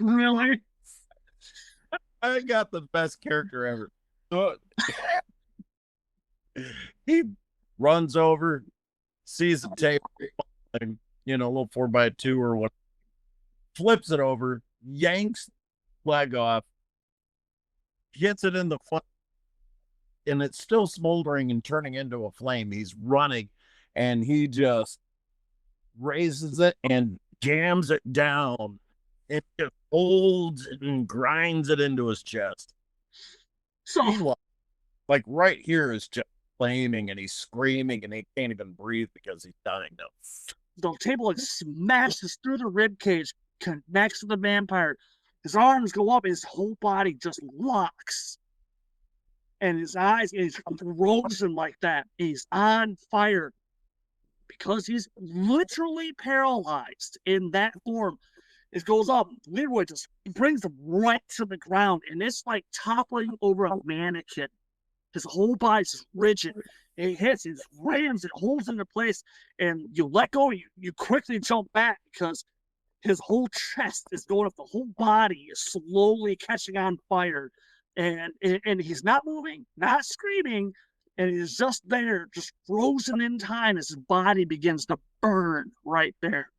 S3: Really?
S4: I got the best character ever. So, he runs over, sees the table, a little 4x2 or what, flips it over, yanks the flag off, gets it in the front, and it's still smoldering and turning into a flame. He's running, and he just raises it and jams it down. It just holds it and grinds it into his chest.
S3: So,
S4: meanwhile, like right here is just flaming, and he's screaming, and he can't even breathe because he's dying now.
S3: The table smashes through the rib cage, connects to the vampire. His arms go up, his whole body just locks. And his eyes is frozen like that. He's on fire because he's literally paralyzed in that form. It goes up. Leroy just brings him right to the ground, and it's like toppling over a mannequin. His whole body's just rigid. It hits, it rams, it holds into place, and you let go. You quickly jump back because his whole chest is going up. The whole body is slowly catching on fire, and he's not moving, not screaming, and he's just there, just frozen in time as his body begins to burn right there.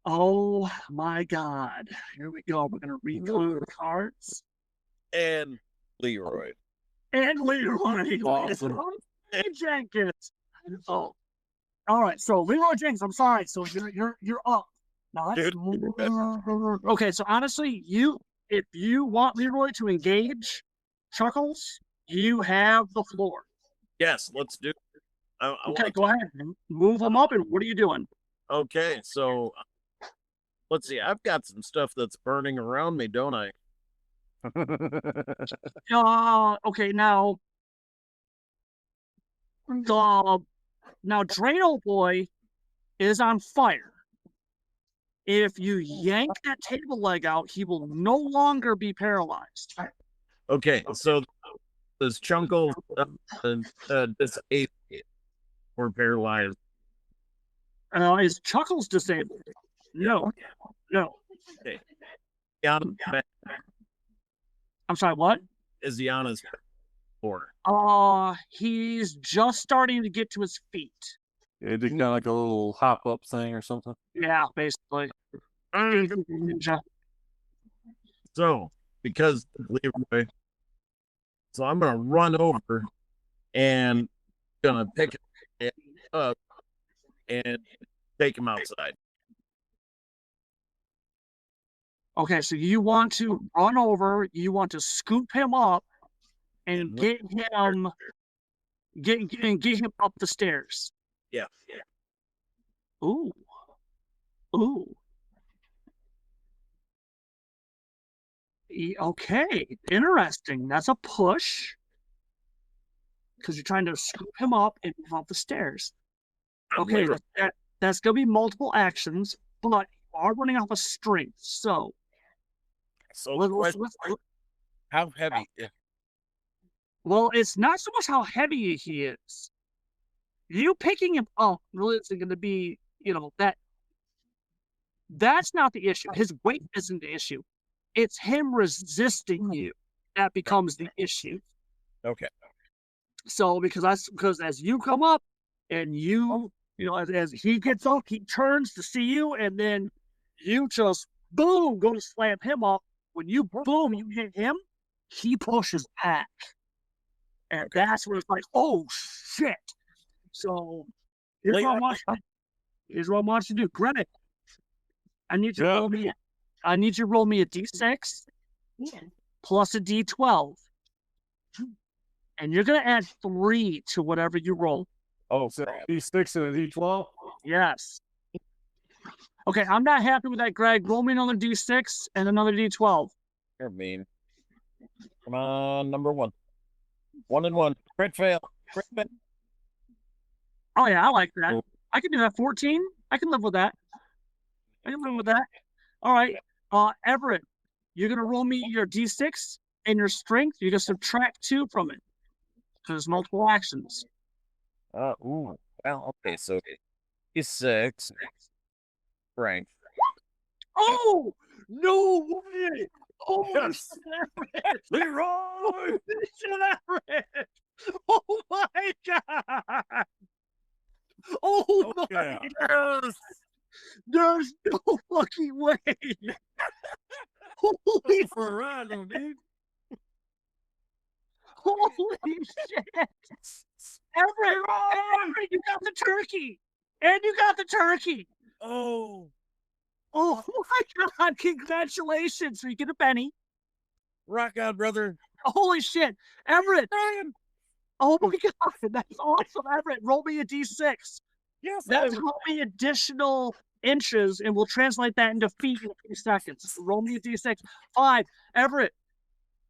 S3: Oh my God. Here we go. We're going to read the cards.
S4: And Leroy.
S3: Awesome. And Jenkins. Oh. All right. So Leroy Jenkins, I'm sorry. So you're up. Now let's okay, so honestly, if you want Leroy to engage Chuckles, you have the floor.
S4: Yes, let's do it.
S3: Okay, go ahead. Move him up, and what are you doing?
S4: Okay, so let's see. I've got some stuff that's burning around me, don't I?
S3: Okay, now Drano Boy is on fire. If you yank that table leg out, he will no longer be paralyzed.
S4: Okay, so this Chunkle disabled or paralyzed.
S3: Is Chuckles disabled? No.
S4: Okay. I'm
S3: sorry, what?
S4: Is he on his floor?
S3: He's just starting to get to his feet.
S5: Yeah, did kind of like a little hop up thing or something.
S3: Yeah, basically.
S4: So, because Leroy, so I'm gonna run over and gonna pick it up and take him outside.
S3: Okay, so you want to run over, you want to scoop him up and get him up the stairs.
S4: Yeah.
S3: Ooh. Okay, interesting. That's a push because you're trying to scoop him up and move up the stairs. Okay, that's going to be multiple actions, but you are running off a strength. So
S4: how heavy?
S3: Well, it's not so much how heavy he is. You picking him up really isn't going to be, that's not the issue. His weight isn't the issue. It's him resisting you that becomes the issue.
S4: Okay.
S3: So because as you come up and as he gets up, he turns to see you, and then you just boom go to slam him up. When you hit him, he pushes back, and that's where it's like, oh shit. So here's what I want you to do. Greg, I need you to roll me a d6 plus a d12. And you're going to add 3 to whatever you roll.
S5: Oh, so D6 and a D12?
S3: Yes. Okay, I'm not happy with that, Greg. Roll me another D6 and another D12.
S4: You're mean. Come on, number 1. 1 and 1. Crit fail.
S3: Oh, yeah, I like that. I can do that. 14. I can live with that. All right. Everett, you're going to roll me your D6 and your strength. You're going to subtract 2 from it. So there's multiple actions.
S4: Well, okay, so D6. Strength.
S3: Oh, no way! Oh,
S5: yes! Leroy!
S3: Oh my god! Oh my god! There's no fucking way! Holy
S5: for a ride, dude!
S3: Holy shit! Everett, you got the turkey! And you got the turkey!
S5: Oh
S3: my god, congratulations. So you get a penny.
S4: Rock on, brother.
S3: Holy shit. Everett. Oh my god, that's awesome. Everett, roll me a d6.
S4: Yes.
S3: That's how many additional inches, and we'll translate that into feet in a few seconds. Roll me a d6. 5. Everett.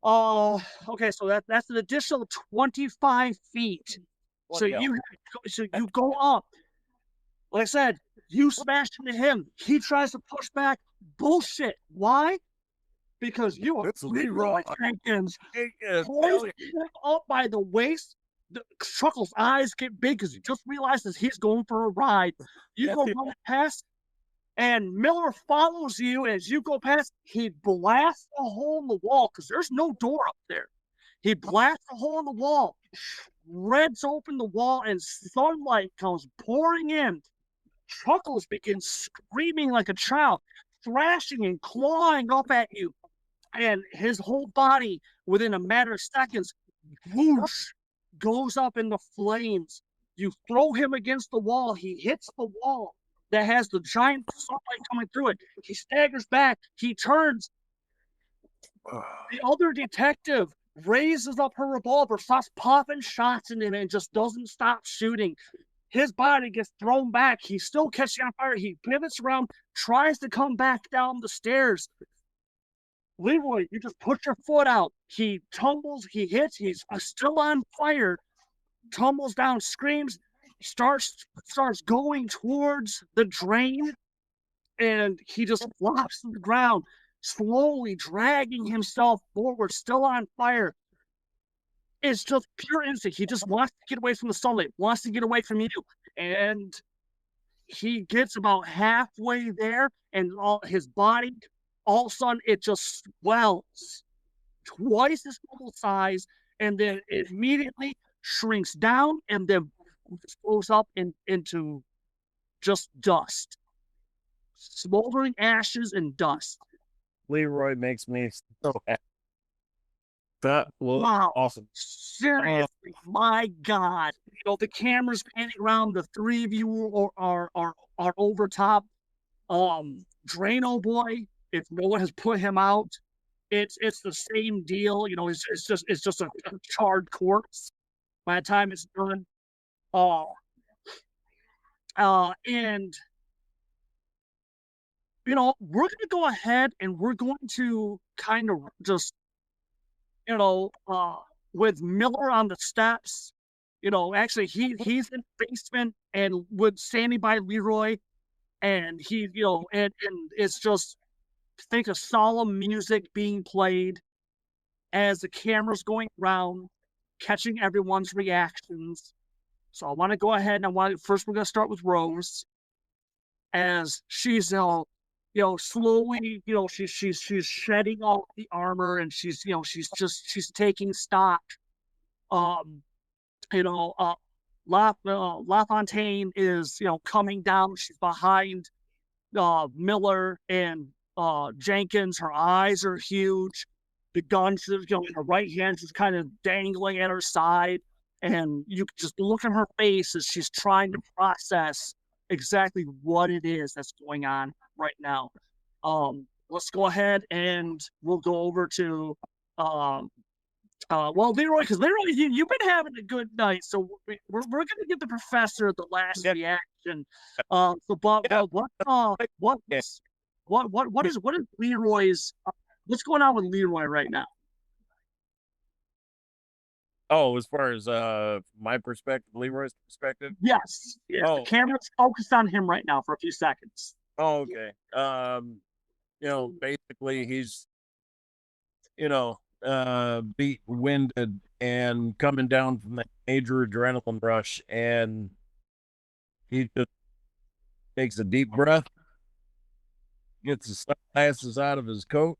S3: Okay, so that's an additional 25 feet. So you go up. Like I said, you smash into him. He tries to push back. Bullshit. Why? Because you are Leroy Jenkins. Pulls him up by the waist. Chuckle's eyes get big because he just realizes he's going for a ride. You go running past, and Miller follows you. As you go past, he blasts a hole in the wall because there's no door up there. He blasts a hole in the wall, shreds open the wall, and sunlight comes pouring in. Chuckles begins screaming like a child, thrashing and clawing up at you. And his whole body, within a matter of seconds, whoosh, goes up in the flames. You throw him against the wall. He hits the wall that has the giant sunlight coming through it. He staggers back. He turns. The other detective raises up her revolver, starts popping shots in him, and just doesn't stop shooting. His body gets thrown back. He's still catching on fire. He pivots around, tries to come back down the stairs. Leroy, you just put your foot out. He tumbles, he hits, he's still on fire, tumbles down, screams, starts going towards the drain, and he just flops to the ground, slowly dragging himself forward, still on fire. It's just pure instinct. He just wants to get away from the sunlight, wants to get away from you. And he gets about halfway there, and his body, all of a sudden, it just swells twice its normal size, and then it immediately shrinks down, and then goes up into just dust. Smoldering ashes and dust.
S4: Leroy makes me so happy.
S5: That was awesome.
S3: Seriously, my God. The camera's panning around. The 3 of you are over top. Drano boy, if no one has put him out, it's the same deal. It's just a charred corpse by the time it's done. And we're gonna go ahead and we're going to kind of just with Miller on the steps Actually, he's in the basement and standing by Leroy, and and it's just, think of solemn music being played as the camera's going around, catching everyone's reactions. So I want to go ahead and first we're going to start with Rose, as she's slowly, she's shedding off the armor, and she's taking stock. LaFontaine is coming down. She's behind Miller and Jenkins. Her eyes are huge. The gun's her right hand is kind of dangling at her side, and you can just look at her face as she's trying to process exactly what it is that's going on right now. Let's go ahead and we'll go over to Leroy, because Leroy, you've been having a good night, so we're going to give the professor the last reaction. What is Leroy's? What's going on with Leroy right now?
S4: Oh, as far as my perspective, Leroy's perspective?
S3: Yes. Oh. The camera's focused on him right now for a few seconds.
S4: Oh, okay. Basically he's, beat, winded, and coming down from that major adrenaline rush, and he just takes a deep breath, gets his sunglasses out of his coat,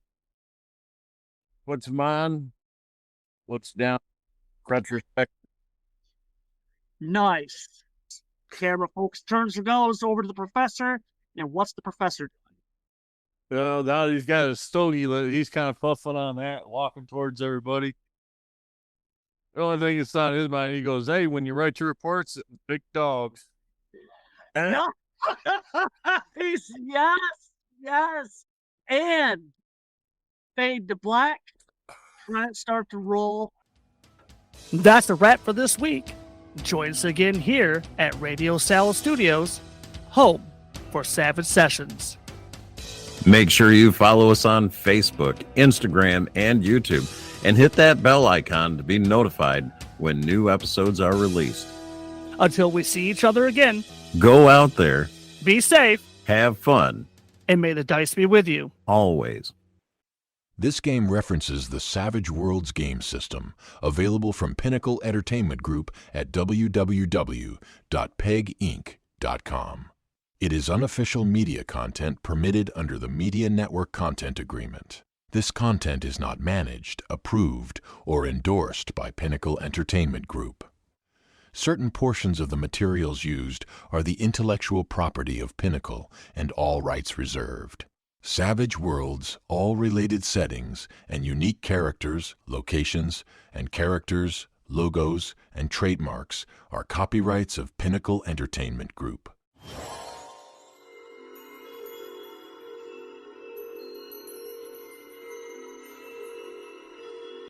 S4: puts them on, looks down, retrospect.
S3: Nice. Camera focus turns and goes over to the professor, and what's the professor doing?
S5: Well, now he's got a stogie. He's kind of puffing on that, walking towards everybody. The only thing that's on his mind, he goes, "Hey, when you write your reports, big dogs."
S3: Yes. And fade to black. Credits start to roll. That's a wrap for this week. Join us again here at Radio Salad Studios, home for Savage Sessions.
S1: Make sure you follow us on Facebook, Instagram, and YouTube, and hit that bell icon to be notified when new episodes are released.
S3: Until we see each other again,
S1: go out there,
S3: be safe,
S1: have fun,
S3: and may the dice be with you.
S1: Always.
S2: This game references the Savage Worlds game system, available from Pinnacle Entertainment Group at www.peginc.com. It is unofficial media content permitted under the Media Network Content Agreement. This content is not managed, approved, or endorsed by Pinnacle Entertainment Group. Certain portions of the materials used are the intellectual property of Pinnacle and all rights reserved. Savage Worlds, all related settings, and unique characters, locations, and characters, logos, and trademarks are copyrights of Pinnacle Entertainment Group.